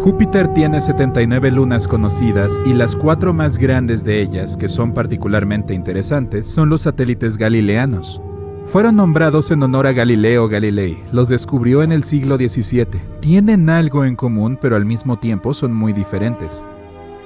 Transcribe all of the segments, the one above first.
Júpiter tiene 79 lunas conocidas y las 4 más grandes de ellas, que son particularmente interesantes, son los satélites galileanos. Fueron nombrados en honor a Galileo Galilei, los descubrió en el siglo XVII. Tienen algo en común, pero al mismo tiempo son muy diferentes.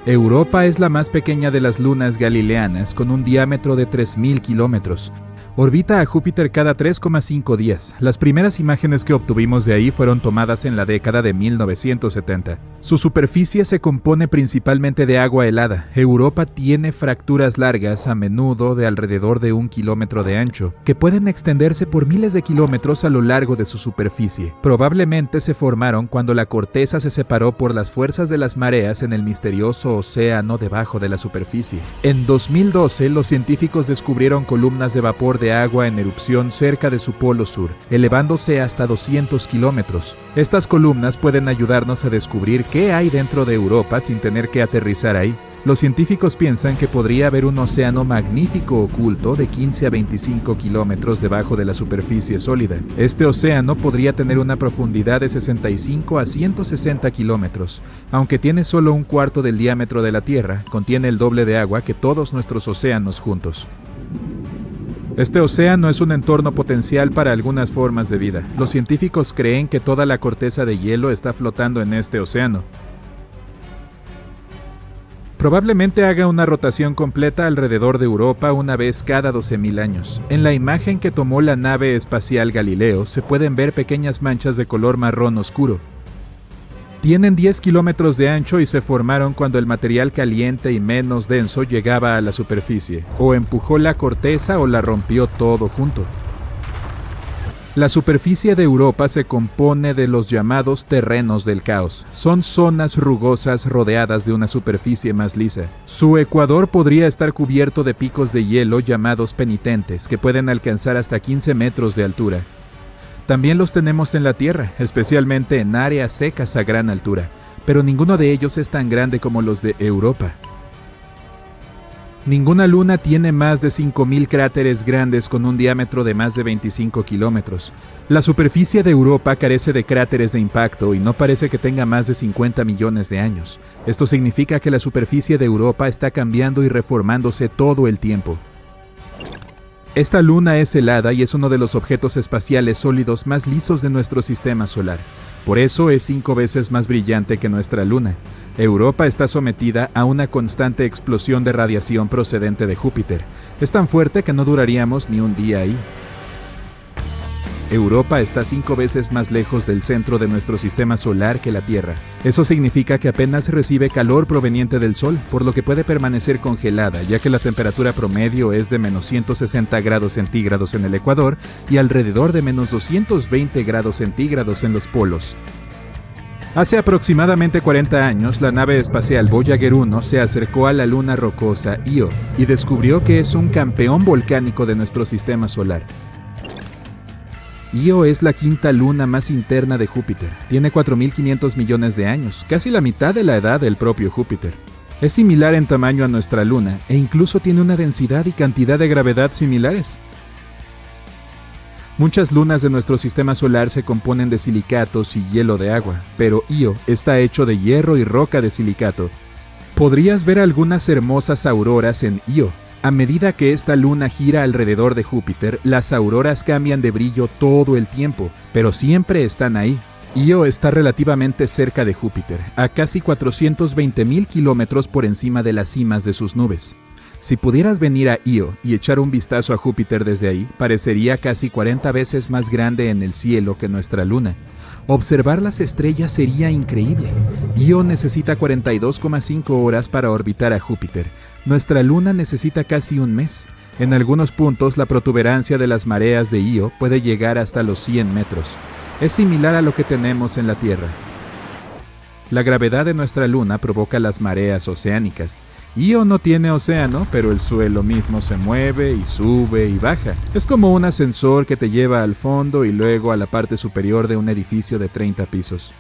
Europa es la más pequeña de las lunas galileanas, con un diámetro de 3.000 kilómetros. Orbita a Júpiter cada 3,5 días. Las primeras imágenes que obtuvimos de ahí fueron tomadas en la década de 1970. Su superficie se compone principalmente de agua helada. Europa tiene fracturas largas, a menudo de alrededor de 1 kilómetro de ancho, que pueden extenderse por miles de kilómetros a lo largo de su superficie. Probablemente se formaron cuando la corteza se separó por las fuerzas de las mareas en el misterioso océano debajo de la superficie. En 2012, los científicos descubrieron columnas de vapor de agua en erupción cerca de su polo sur, elevándose hasta 200 kilómetros. Estas columnas pueden ayudarnos a descubrir qué hay dentro de Europa sin tener que aterrizar ahí. Los científicos piensan que podría haber un océano magnífico oculto de 15 a 25 kilómetros debajo de la superficie sólida. Este océano podría tener una profundidad de 65 a 160 kilómetros. Aunque tiene solo un cuarto del diámetro de la Tierra, contiene el doble de agua que todos nuestros océanos juntos. Este océano es un entorno potencial para algunas formas de vida. Los científicos creen que toda la corteza de hielo está flotando en este océano. Probablemente haga una rotación completa alrededor de Europa una vez cada 12.000 años. En la imagen que tomó la nave espacial Galileo se pueden ver pequeñas manchas de color marrón oscuro. Tienen 10 kilómetros de ancho y se formaron cuando el material caliente y menos denso llegaba a la superficie, o empujó la corteza o la rompió todo junto. La superficie de Europa se compone de los llamados terrenos del caos. Son zonas rugosas rodeadas de una superficie más lisa. Su ecuador podría estar cubierto de picos de hielo llamados penitentes, que pueden alcanzar hasta 15 metros de altura. También los tenemos en la Tierra, especialmente en áreas secas a gran altura, pero ninguno de ellos es tan grande como los de Europa. Ninguna luna tiene más de 5.000 cráteres grandes con un diámetro de más de 25 kilómetros. La superficie de Europa carece de cráteres de impacto y no parece que tenga más de 50 millones de años. Esto significa que la superficie de Europa está cambiando y reformándose todo el tiempo. Esta luna es helada y es uno de los objetos espaciales sólidos más lisos de nuestro sistema solar. Por eso es 5 veces más brillante que nuestra luna. Europa está sometida a una constante explosión de radiación procedente de Júpiter. Es tan fuerte que no duraríamos ni un día ahí. Europa está 5 veces más lejos del centro de nuestro sistema solar que la Tierra. Eso significa que apenas recibe calor proveniente del Sol, por lo que puede permanecer congelada, ya que la temperatura promedio es de menos 160 grados centígrados en el ecuador y alrededor de menos 220 grados centígrados en los polos. Hace aproximadamente 40 años, la nave espacial Voyager 1 se acercó a la luna rocosa Io y descubrió que es un campeón volcánico de nuestro sistema solar. Io es la quinta luna más interna de Júpiter. Tiene 4.500 millones de años, casi la mitad de la edad del propio Júpiter. Es similar en tamaño a nuestra luna e incluso tiene una densidad y cantidad de gravedad similares. Muchas lunas de nuestro sistema solar se componen de silicatos y hielo de agua, pero Io está hecho de hierro y roca de silicato. Podrías ver algunas hermosas auroras en Io. A medida que esta luna gira alrededor de Júpiter, las auroras cambian de brillo todo el tiempo, pero siempre están ahí. Io está relativamente cerca de Júpiter, a casi 420.000 kilómetros por encima de las cimas de sus nubes. Si pudieras venir a Io y echar un vistazo a Júpiter desde ahí, parecería casi 40 veces más grande en el cielo que nuestra luna. Observar las estrellas sería increíble. Io necesita 42,5 horas para orbitar a Júpiter. Nuestra luna necesita casi un mes. En algunos puntos, la protuberancia de las mareas de Io puede llegar hasta los 100 metros. Es similar a lo que tenemos en la Tierra. La gravedad de nuestra luna provoca las mareas oceánicas. Io no tiene océano, pero el suelo mismo se mueve y sube y baja. Es como un ascensor que te lleva al fondo y luego a la parte superior de un edificio de 30 pisos.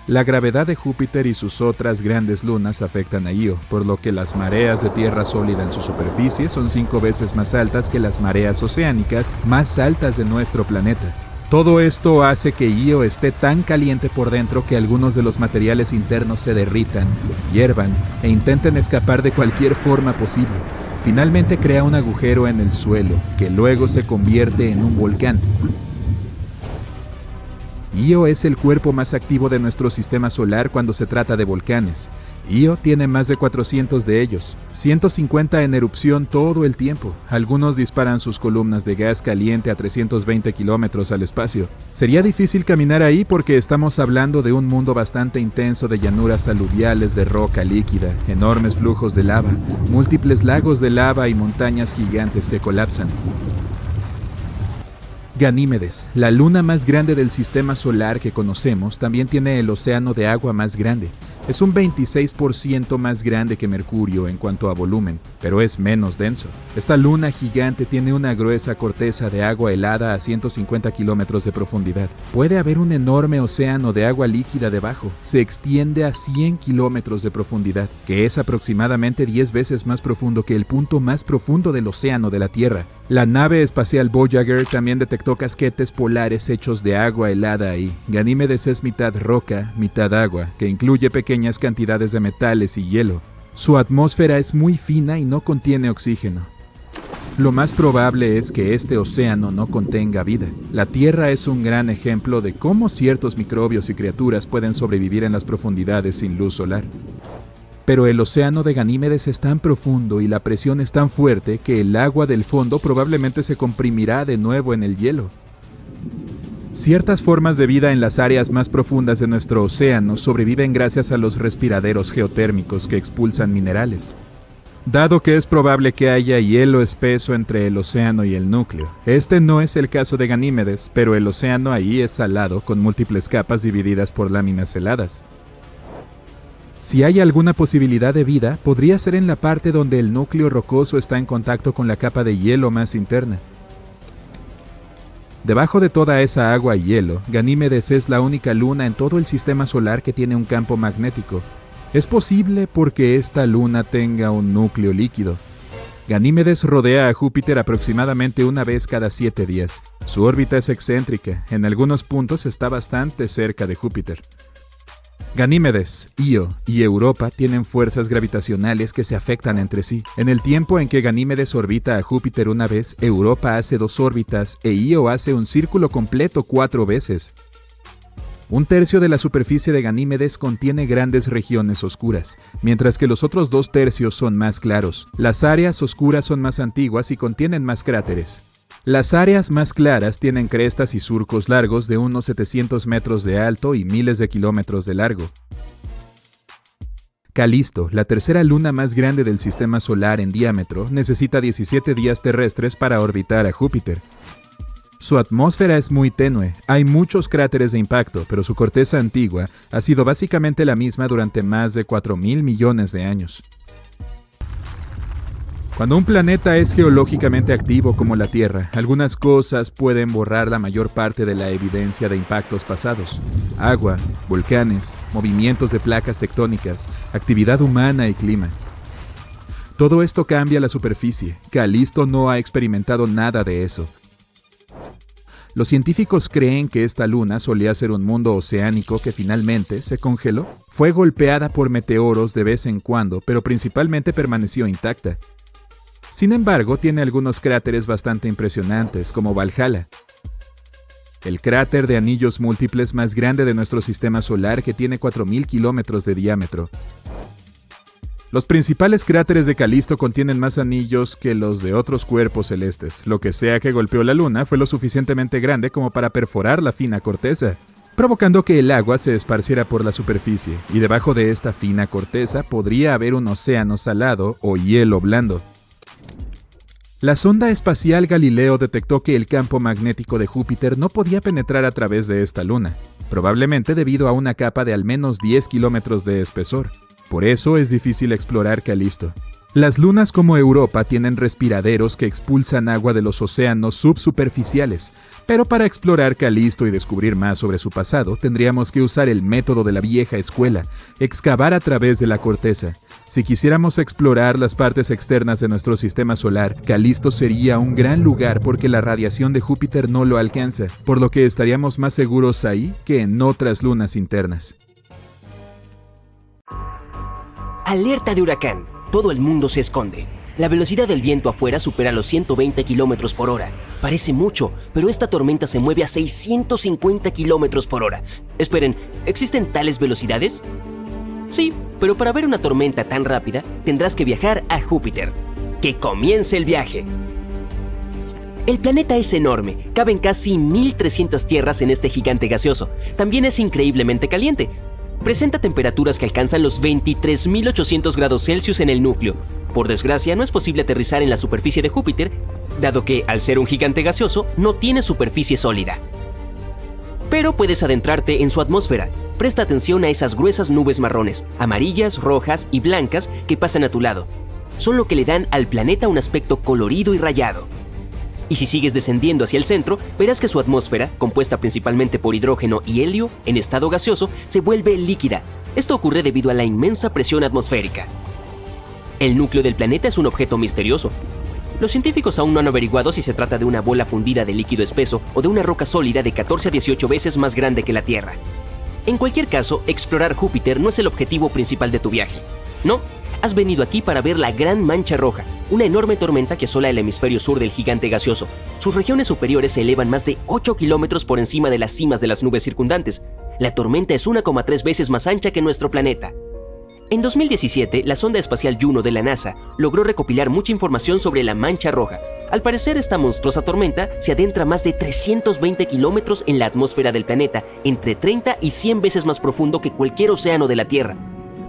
La gravedad de Júpiter y sus otras grandes lunas afectan a Io, por lo que las mareas de tierra sólida en su superficie son 5 veces más altas que las mareas oceánicas más altas de nuestro planeta. Todo esto hace que Io esté tan caliente por dentro que algunos de los materiales internos se derritan, hiervan e intenten escapar de cualquier forma posible. Finalmente crea un agujero en el suelo, que luego se convierte en un volcán. Io es el cuerpo más activo de nuestro sistema solar cuando se trata de volcanes. Io tiene más de 400 de ellos, 150 en erupción todo el tiempo. Algunos disparan sus columnas de gas caliente a 320 kilómetros al espacio. Sería difícil caminar ahí porque estamos hablando de un mundo bastante intenso de llanuras aluviales de roca líquida, enormes flujos de lava, múltiples lagos de lava y montañas gigantes que colapsan. Ganímedes, la luna más grande del sistema solar que conocemos, también tiene el océano de agua más grande. Es un 26% más grande que Mercurio en cuanto a volumen, pero es menos denso. Esta luna gigante tiene una gruesa corteza de agua helada a 150 kilómetros de profundidad. Puede haber un enorme océano de agua líquida debajo. Se extiende a 100 kilómetros de profundidad, que es aproximadamente 10 veces más profundo que el punto más profundo del océano de la Tierra. La nave espacial Voyager también detectó casquetes polares hechos de agua helada ahí. Ganímedes es mitad roca, mitad agua, que incluye pequeñas cantidades de metales y hielo. Su atmósfera es muy fina y no contiene oxígeno. Lo más probable es que este océano no contenga vida. La Tierra es un gran ejemplo de cómo ciertos microbios y criaturas pueden sobrevivir en las profundidades sin luz solar. Pero el océano de Ganímedes es tan profundo y la presión es tan fuerte que el agua del fondo probablemente se comprimirá de nuevo en el hielo. Ciertas formas de vida en las áreas más profundas de nuestro océano sobreviven gracias a los respiraderos geotérmicos que expulsan minerales. Dado que es probable que haya hielo espeso entre el océano y el núcleo. Este no es el caso de Ganímedes, pero el océano ahí es salado con múltiples capas divididas por láminas heladas. Si hay alguna posibilidad de vida, podría ser en la parte donde el núcleo rocoso está en contacto con la capa de hielo más interna. Debajo de toda esa agua y hielo, Ganímedes es la única luna en todo el sistema solar que tiene un campo magnético. Es posible porque esta luna tenga un núcleo líquido. Ganímedes rodea a Júpiter aproximadamente una vez cada 7 días. Su órbita es excéntrica, en algunos puntos está bastante cerca de Júpiter. Ganímedes, Io y Europa tienen fuerzas gravitacionales que se afectan entre sí. En el tiempo en que Ganímedes orbita a Júpiter una vez, Europa hace 2 órbitas e Io hace un círculo completo 4 veces. Un tercio de la superficie de Ganímedes contiene grandes regiones oscuras, mientras que los otros 2 tercios son más claros. Las áreas oscuras son más antiguas y contienen más cráteres. Las áreas más claras tienen crestas y surcos largos de unos 700 metros de alto y miles de kilómetros de largo. Calisto, la tercera luna más grande del sistema solar en diámetro, necesita 17 días terrestres para orbitar a Júpiter. Su atmósfera es muy tenue, hay muchos cráteres de impacto, pero su corteza antigua ha sido básicamente la misma durante más de 4.000 millones de años. Cuando un planeta es geológicamente activo como la Tierra, algunas cosas pueden borrar la mayor parte de la evidencia de impactos pasados. Agua, volcanes, movimientos de placas tectónicas, actividad humana y clima. Todo esto cambia la superficie. Calisto no ha experimentado nada de eso. Los científicos creen que esta luna solía ser un mundo oceánico que finalmente se congeló. Fue golpeada por meteoros de vez en cuando, pero principalmente permaneció intacta. Sin embargo, tiene algunos cráteres bastante impresionantes, como Valhalla, el cráter de anillos múltiples más grande de nuestro sistema solar que tiene 4.000 kilómetros de diámetro. Los principales cráteres de Calisto contienen más anillos que los de otros cuerpos celestes. Lo que sea que golpeó la luna fue lo suficientemente grande como para perforar la fina corteza, provocando que el agua se esparciera por la superficie, y debajo de esta fina corteza podría haber un océano salado o hielo blando. La sonda espacial Galileo detectó que el campo magnético de Júpiter no podía penetrar a través de esta luna, probablemente debido a una capa de al menos 10 kilómetros de espesor. Por eso es difícil explorar Calisto. Las lunas como Europa tienen respiraderos que expulsan agua de los océanos subsuperficiales, pero para explorar Calisto y descubrir más sobre su pasado, tendríamos que usar el método de la vieja escuela, excavar a través de la corteza. Si quisiéramos explorar las partes externas de nuestro sistema solar, Calisto sería un gran lugar porque la radiación de Júpiter no lo alcanza, por lo que estaríamos más seguros ahí que en otras lunas internas. Alerta de huracán. Todo el mundo se esconde. La velocidad del viento afuera supera los 120 km por hora. Parece mucho, pero esta tormenta se mueve a 650 km por hora. Esperen, ¿existen tales velocidades? Sí, pero para ver una tormenta tan rápida, tendrás que viajar a Júpiter. ¡Que comience el viaje! El planeta es enorme, caben casi 1.300 tierras en este gigante gaseoso. También es increíblemente caliente. Presenta temperaturas que alcanzan los 23.800 grados Celsius en el núcleo. Por desgracia, no es posible aterrizar en la superficie de Júpiter, dado que, al ser un gigante gaseoso, no tiene superficie sólida. Pero puedes adentrarte en su atmósfera. Presta atención a esas gruesas nubes marrones, amarillas, rojas y blancas que pasan a tu lado. Son lo que le dan al planeta un aspecto colorido y rayado. Y si sigues descendiendo hacia el centro, verás que su atmósfera, compuesta principalmente por hidrógeno y helio en estado gaseoso, se vuelve líquida. Esto ocurre debido a la inmensa presión atmosférica. El núcleo del planeta es un objeto misterioso. Los científicos aún no han averiguado si se trata de una bola fundida de líquido espeso o de una roca sólida de 14 a 18 veces más grande que la Tierra. En cualquier caso, explorar Júpiter no es el objetivo principal de tu viaje. No, has venido aquí para ver la Gran Mancha Roja, una enorme tormenta que asola el hemisferio sur del gigante gaseoso. Sus regiones superiores se elevan más de 8 kilómetros por encima de las cimas de las nubes circundantes. La tormenta es 1,3 veces más ancha que nuestro planeta. En 2017, la sonda espacial Juno de la NASA logró recopilar mucha información sobre la Mancha Roja. Al parecer, esta monstruosa tormenta se adentra más de 320 kilómetros en la atmósfera del planeta, entre 30 y 100 veces más profundo que cualquier océano de la Tierra.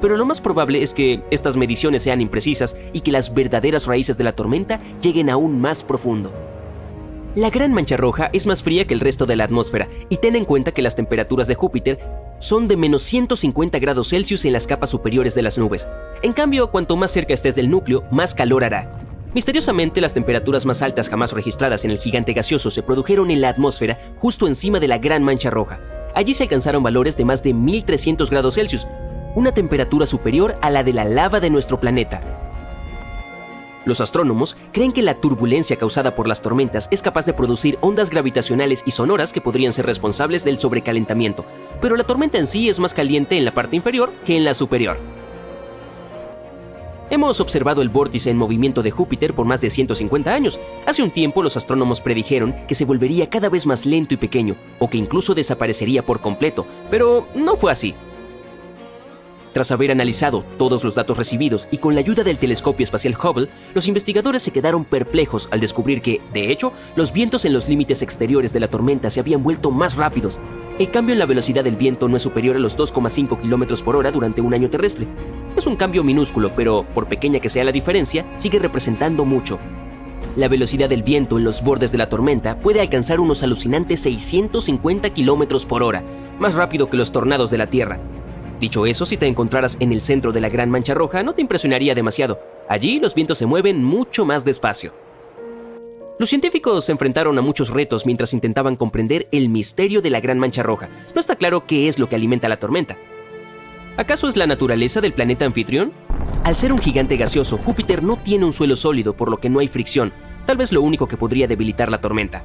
Pero lo más probable es que estas mediciones sean imprecisas y que las verdaderas raíces de la tormenta lleguen aún más profundo. La Gran Mancha Roja es más fría que el resto de la atmósfera, y ten en cuenta que las temperaturas de Júpiter son de menos 150 grados Celsius en las capas superiores de las nubes. En cambio, cuanto más cerca estés del núcleo, más calor hará. Misteriosamente, las temperaturas más altas jamás registradas en el gigante gaseoso se produjeron en la atmósfera justo encima de la Gran Mancha Roja. Allí se alcanzaron valores de más de 1.300 grados Celsius, una temperatura superior a la de la lava de nuestro planeta. Los astrónomos creen que la turbulencia causada por las tormentas es capaz de producir ondas gravitacionales y sonoras que podrían ser responsables del sobrecalentamiento, pero la tormenta en sí es más caliente en la parte inferior que en la superior. Hemos observado el vórtice en movimiento de Júpiter por más de 150 años. Hace un tiempo los astrónomos predijeron que se volvería cada vez más lento y pequeño, o que incluso desaparecería por completo, pero no fue así. Tras haber analizado todos los datos recibidos y con la ayuda del telescopio espacial Hubble, los investigadores se quedaron perplejos al descubrir que, de hecho, los vientos en los límites exteriores de la tormenta se habían vuelto más rápidos. El cambio en la velocidad del viento no es superior a los 2,5 km por hora durante un año terrestre. Es un cambio minúsculo, pero, por pequeña que sea la diferencia, sigue representando mucho. La velocidad del viento en los bordes de la tormenta puede alcanzar unos alucinantes 650 km por hora, más rápido que los tornados de la Tierra. Dicho eso, si te encontraras en el centro de la Gran Mancha Roja, no te impresionaría demasiado. Allí los vientos se mueven mucho más despacio. Los científicos se enfrentaron a muchos retos mientras intentaban comprender el misterio de la Gran Mancha Roja. No está claro qué es lo que alimenta la tormenta. ¿Acaso es la naturaleza del planeta anfitrión? Al ser un gigante gaseoso, Júpiter no tiene un suelo sólido, por lo que no hay fricción, tal vez lo único que podría debilitar la tormenta.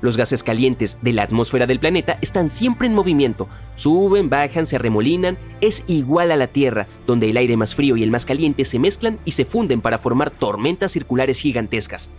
Los gases calientes de la atmósfera del planeta están siempre en movimiento, suben, bajan, se arremolinan. Es igual a la Tierra, donde el aire más frío y el más caliente se mezclan y se funden para formar tormentas circulares gigantescas.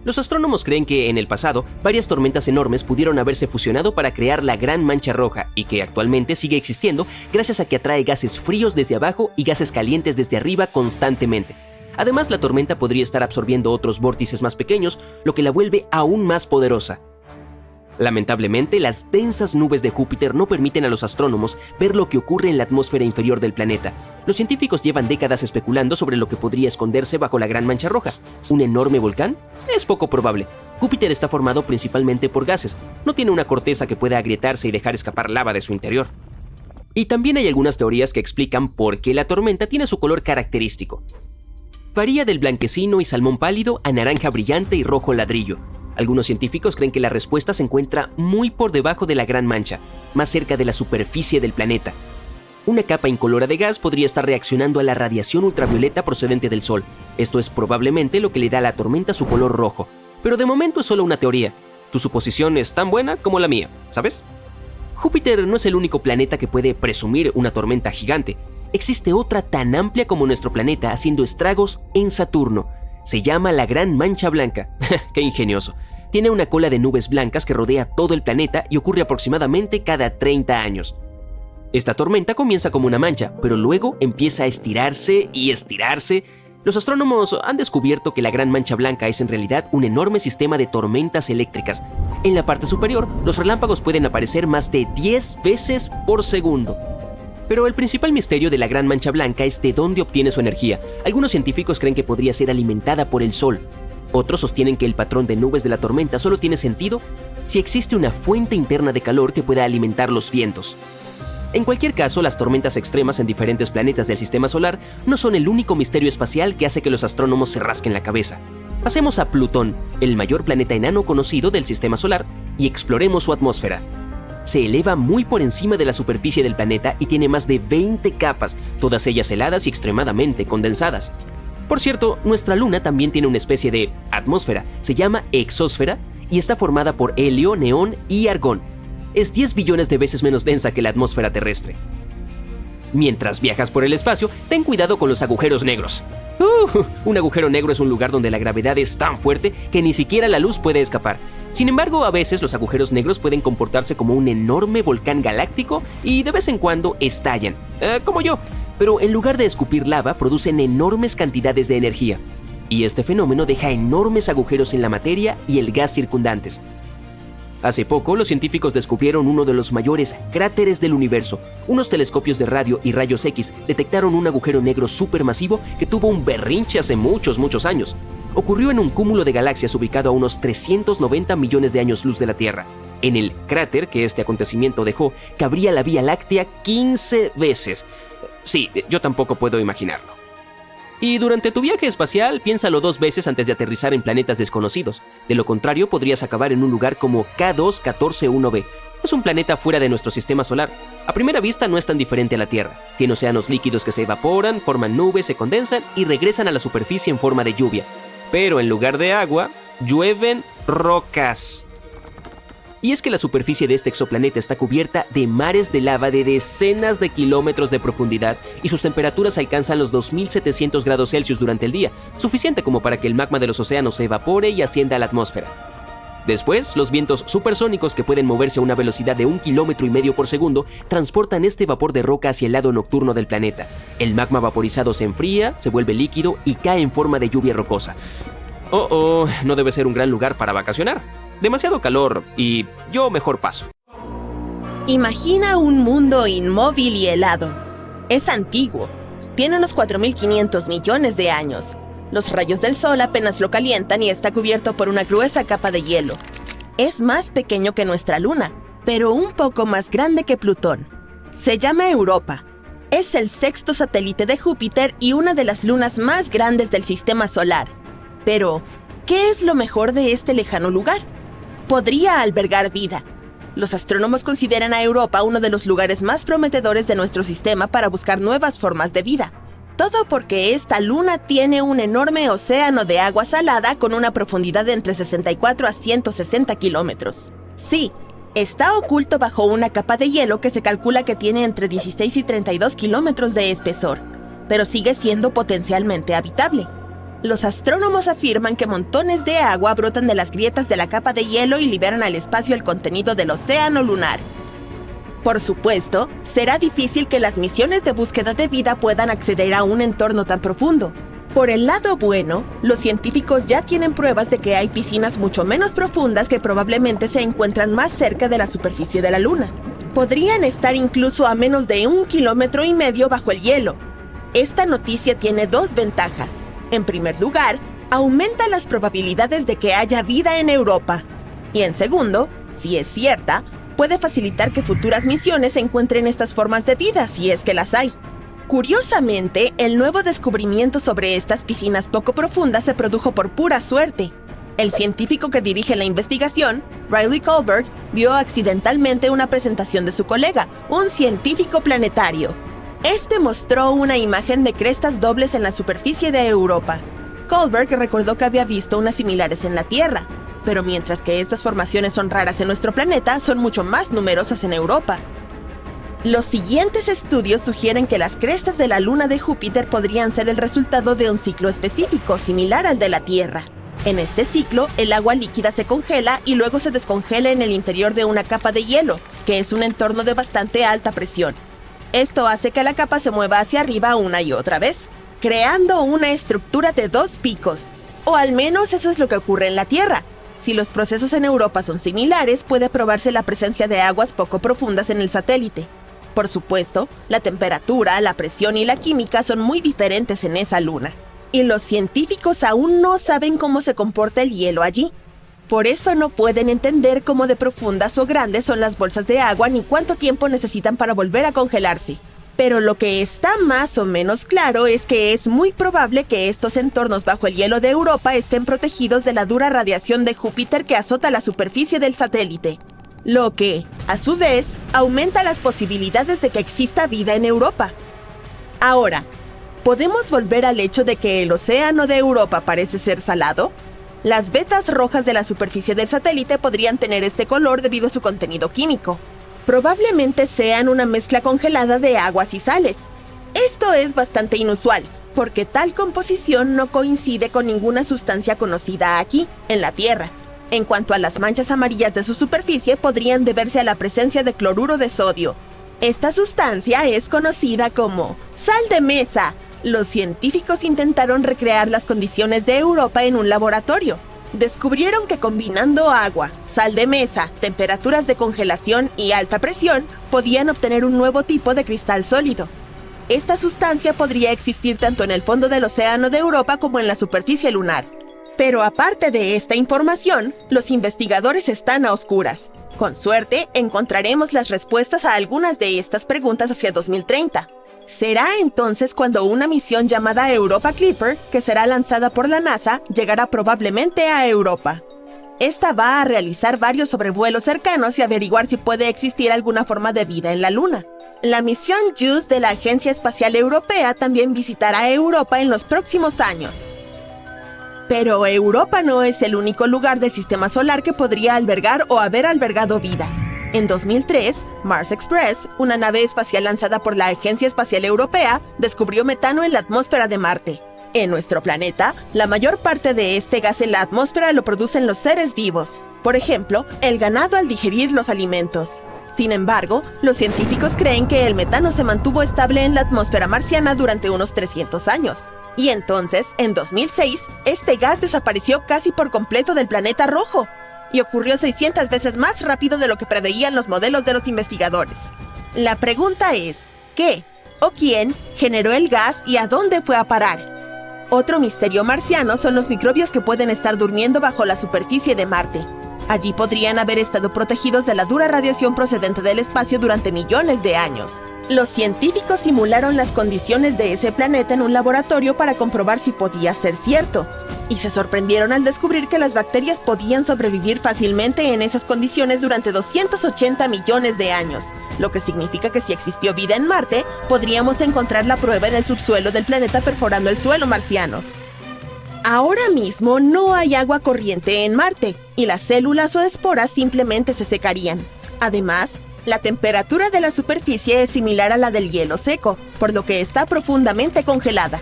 Los astrónomos creen que, en el pasado, varias tormentas enormes pudieron haberse fusionado para crear la Gran Mancha Roja y que actualmente sigue existiendo gracias a que atrae gases fríos desde abajo y gases calientes desde arriba constantemente. Además, la tormenta podría estar absorbiendo otros vórtices más pequeños, lo que la vuelve aún más poderosa. Lamentablemente, las densas nubes de Júpiter no permiten a los astrónomos ver lo que ocurre en la atmósfera inferior del planeta. Los científicos llevan décadas especulando sobre lo que podría esconderse bajo la Gran Mancha Roja. ¿Un enorme volcán? Es poco probable. Júpiter está formado principalmente por gases. No tiene una corteza que pueda agrietarse y dejar escapar lava de su interior. Y también hay algunas teorías que explican por qué la tormenta tiene su color característico. Varía del blanquecino y salmón pálido a naranja brillante y rojo ladrillo. Algunos científicos creen que la respuesta se encuentra muy por debajo de la Gran Mancha, más cerca de la superficie del planeta. Una capa incolora de gas podría estar reaccionando a la radiación ultravioleta procedente del Sol. Esto es probablemente lo que le da a la tormenta su color rojo. Pero de momento es solo una teoría. Tu suposición es tan buena como la mía, ¿sabes? Júpiter no es el único planeta que puede presumir una tormenta gigante. Existe otra tan amplia como nuestro planeta haciendo estragos en Saturno. Se llama la Gran Mancha Blanca. ¡Qué ingenioso! Tiene una cola de nubes blancas que rodea todo el planeta y ocurre aproximadamente cada 30 años. Esta tormenta comienza como una mancha, pero luego empieza a estirarse y estirarse. Los astrónomos han descubierto que la Gran Mancha Blanca es en realidad un enorme sistema de tormentas eléctricas. En la parte superior, los relámpagos pueden aparecer más de 10 veces por segundo. Pero el principal misterio de la Gran Mancha Blanca es de dónde obtiene su energía. Algunos científicos creen que podría ser alimentada por el Sol. Otros sostienen que el patrón de nubes de la tormenta solo tiene sentido si existe una fuente interna de calor que pueda alimentar los vientos. En cualquier caso, las tormentas extremas en diferentes planetas del Sistema Solar no son el único misterio espacial que hace que los astrónomos se rasquen la cabeza. Pasemos a Plutón, el mayor planeta enano conocido del Sistema Solar, y exploremos su atmósfera. Se eleva muy por encima de la superficie del planeta y tiene más de 20 capas, todas ellas heladas y extremadamente condensadas. Por cierto, nuestra Luna también tiene una especie de atmósfera, se llama exósfera y está formada por helio, neón y argón. Es 10 billones de veces menos densa que la atmósfera terrestre. Mientras viajas por el espacio, ten cuidado con los agujeros negros. Un agujero negro es un lugar donde la gravedad es tan fuerte que ni siquiera la luz puede escapar. Sin embargo, a veces los agujeros negros pueden comportarse como un enorme volcán galáctico y de vez en cuando estallan, como yo. Pero en lugar de escupir lava, producen enormes cantidades de energía. Y este fenómeno deja enormes agujeros en la materia y el gas circundantes. Hace poco, los científicos descubrieron uno de los mayores cráteres del universo. Unos telescopios de radio y rayos X detectaron un agujero negro supermasivo que tuvo un berrinche hace muchos años. Ocurrió en un cúmulo de galaxias ubicado a unos 390 millones de años luz de la Tierra. En el cráter que este acontecimiento dejó, cabría la Vía Láctea 15 veces. Sí, yo tampoco puedo imaginarlo. Y durante tu viaje espacial, piénsalo 2 veces antes de aterrizar en planetas desconocidos. De lo contrario, podrías acabar en un lugar como K2-14-1b. Es un planeta fuera de nuestro sistema solar. A primera vista no es tan diferente a la Tierra. Tiene océanos líquidos que se evaporan, forman nubes, se condensan y regresan a la superficie en forma de lluvia. Pero en lugar de agua, llueven rocas. Y es que la superficie de este exoplaneta está cubierta de mares de lava de decenas de kilómetros de profundidad y sus temperaturas alcanzan los 2700 grados Celsius durante el día, suficiente como para que el magma de los océanos se evapore y ascienda a la atmósfera. Después, los vientos supersónicos que pueden moverse a una velocidad de 1,5 kilómetros por segundo transportan este vapor de roca hacia el lado nocturno del planeta. El magma vaporizado se enfría, se vuelve líquido y cae en forma de lluvia rocosa. No debe ser un gran lugar para vacacionar. Demasiado calor y yo mejor paso. Imagina un mundo inmóvil y helado. Es antiguo. Tiene unos 4.500 millones de años. Los rayos del sol apenas lo calientan y está cubierto por una gruesa capa de hielo. Es más pequeño que nuestra luna, pero un poco más grande que Plutón. Se llama Europa. Es el 6º satélite de Júpiter y una de las lunas más grandes del sistema solar. Pero, ¿qué es lo mejor de este lejano lugar? Podría albergar vida. Los astrónomos consideran a Europa uno de los lugares más prometedores de nuestro sistema para buscar nuevas formas de vida. Todo porque esta luna tiene un enorme océano de agua salada con una profundidad de entre 64 a 160 kilómetros. Sí, está oculto bajo una capa de hielo que se calcula que tiene entre 16 y 32 kilómetros de espesor, pero sigue siendo potencialmente habitable. Los astrónomos afirman que montones de agua brotan de las grietas de la capa de hielo y liberan al espacio el contenido del océano lunar. Por supuesto, será difícil que las misiones de búsqueda de vida puedan acceder a un entorno tan profundo. Por el lado bueno, los científicos ya tienen pruebas de que hay piscinas mucho menos profundas que probablemente se encuentran más cerca de la superficie de la Luna. Podrían estar incluso a menos de 1,5 kilómetros bajo el hielo. Esta noticia tiene 2 ventajas. En primer lugar, aumenta las probabilidades de que haya vida en Europa. Y en segundo, si es cierta, puede facilitar que futuras misiones encuentren estas formas de vida, si es que las hay. Curiosamente, el nuevo descubrimiento sobre estas piscinas poco profundas se produjo por pura suerte. El científico que dirige la investigación, Riley Kohlberg, vio accidentalmente una presentación de su colega, un científico planetario. Este mostró una imagen de crestas dobles en la superficie de Europa. Kohlberg recordó que había visto unas similares en la Tierra, pero mientras que estas formaciones son raras en nuestro planeta, son mucho más numerosas en Europa. Los siguientes estudios sugieren que las crestas de la luna de Júpiter podrían ser el resultado de un ciclo específico, similar al de la Tierra. En este ciclo, el agua líquida se congela y luego se descongela en el interior de una capa de hielo, que es un entorno de bastante alta presión. Esto hace que la capa se mueva hacia arriba una y otra vez, creando una estructura de dos picos. O al menos eso es lo que ocurre en la Tierra. Si los procesos en Europa son similares, puede probarse la presencia de aguas poco profundas en el satélite. Por supuesto, la temperatura, la presión y la química son muy diferentes en esa luna. Y los científicos aún no saben cómo se comporta el hielo allí. Por eso no pueden entender cómo de profundas o grandes son las bolsas de agua ni cuánto tiempo necesitan para volver a congelarse. Pero lo que está más o menos claro es que es muy probable que estos entornos bajo el hielo de Europa estén protegidos de la dura radiación de Júpiter que azota la superficie del satélite. Lo que, a su vez, aumenta las posibilidades de que exista vida en Europa. Ahora, ¿podemos volver al hecho de que el océano de Europa parece ser salado? Las vetas rojas de la superficie del satélite podrían tener este color debido a su contenido químico. Probablemente sean una mezcla congelada de aguas y sales. Esto es bastante inusual, porque tal composición no coincide con ninguna sustancia conocida aquí, en la Tierra. En cuanto a las manchas amarillas de su superficie, podrían deberse a la presencia de cloruro de sodio. Esta sustancia es conocida como sal de mesa. Los científicos intentaron recrear las condiciones de Europa en un laboratorio. Descubrieron que combinando agua, sal de mesa, temperaturas de congelación y alta presión, podían obtener un nuevo tipo de cristal sólido. Esta sustancia podría existir tanto en el fondo del océano de Europa como en la superficie lunar. Pero aparte de esta información, los investigadores están a oscuras. Con suerte, encontraremos las respuestas a algunas de estas preguntas hacia 2030. Será entonces cuando una misión llamada Europa Clipper, que será lanzada por la NASA, llegará probablemente a Europa. Esta va a realizar varios sobrevuelos cercanos y averiguar si puede existir alguna forma de vida en la Luna. La misión JUICE de la Agencia Espacial Europea también visitará Europa en los próximos años. Pero Europa no es el único lugar del sistema solar que podría albergar o haber albergado vida. En 2003, Mars Express, una nave espacial lanzada por la Agencia Espacial Europea, descubrió metano en la atmósfera de Marte. En nuestro planeta, la mayor parte de este gas en la atmósfera lo producen los seres vivos. Por ejemplo, el ganado al digerir los alimentos. Sin embargo, los científicos creen que el metano se mantuvo estable en la atmósfera marciana durante unos 300 años. Y entonces, en 2006, este gas desapareció casi por completo del planeta rojo. Y ocurrió 600 veces más rápido de lo que preveían los modelos de los investigadores. La pregunta es, ¿qué o quién generó el gas y a dónde fue a parar? Otro misterio marciano son los microbios que pueden estar durmiendo bajo la superficie de Marte. Allí podrían haber estado protegidos de la dura radiación procedente del espacio durante millones de años. Los científicos simularon las condiciones de ese planeta en un laboratorio para comprobar si podía ser cierto. Y se sorprendieron al descubrir que las bacterias podían sobrevivir fácilmente en esas condiciones durante 280 millones de años, lo que significa que si existió vida en Marte, podríamos encontrar la prueba en el subsuelo del planeta perforando el suelo marciano. Ahora mismo no hay agua corriente en Marte, y las células o esporas simplemente se secarían. Además, la temperatura de la superficie es similar a la del hielo seco, por lo que está profundamente congelada.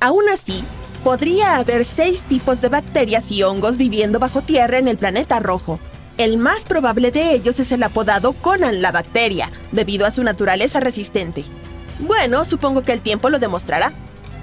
Aún así, podría haber 6 tipos de bacterias y hongos viviendo bajo tierra en el planeta rojo. El más probable de ellos es el apodado Conan la bacteria, debido a su naturaleza resistente. Bueno, supongo que el tiempo lo demostrará.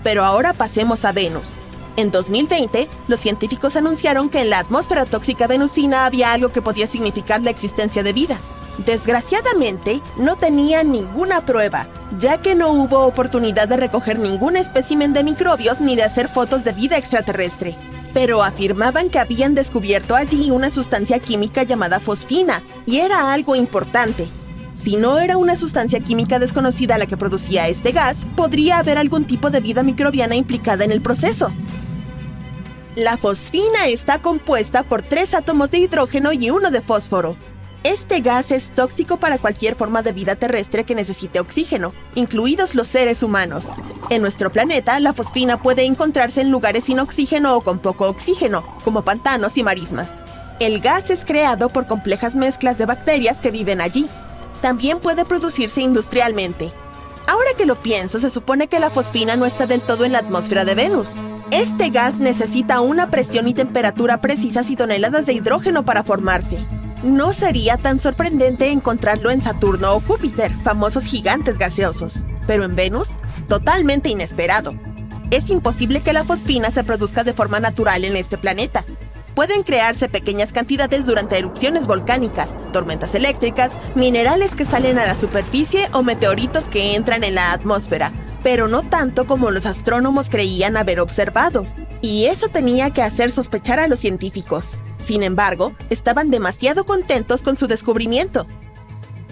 Pero ahora pasemos a Venus. En 2020, los científicos anunciaron que en la atmósfera tóxica venusina había algo que podía significar la existencia de vida. Desgraciadamente, no tenían ninguna prueba, ya que no hubo oportunidad de recoger ningún espécimen de microbios ni de hacer fotos de vida extraterrestre. Pero afirmaban que habían descubierto allí una sustancia química llamada fosfina, y era algo importante. Si no era una sustancia química desconocida la que producía este gas, podría haber algún tipo de vida microbiana implicada en el proceso. La fosfina está compuesta por 3 átomos de hidrógeno y 1 de fósforo. Este gas es tóxico para cualquier forma de vida terrestre que necesite oxígeno, incluidos los seres humanos. En nuestro planeta, la fosfina puede encontrarse en lugares sin oxígeno o con poco oxígeno, como pantanos y marismas. El gas es creado por complejas mezclas de bacterias que viven allí. También puede producirse industrialmente. Ahora que lo pienso, se supone que la fosfina no está del todo en la atmósfera de Venus. Este gas necesita una presión y temperatura precisas y toneladas de hidrógeno para formarse. No sería tan sorprendente encontrarlo en Saturno o Júpiter, famosos gigantes gaseosos. Pero en Venus, totalmente inesperado. Es imposible que la fosfina se produzca de forma natural en este planeta. Pueden crearse pequeñas cantidades durante erupciones volcánicas, tormentas eléctricas, minerales que salen a la superficie o meteoritos que entran en la atmósfera, pero no tanto como los astrónomos creían haber observado. Y eso tenía que hacer sospechar a los científicos. Sin embargo, estaban demasiado contentos con su descubrimiento.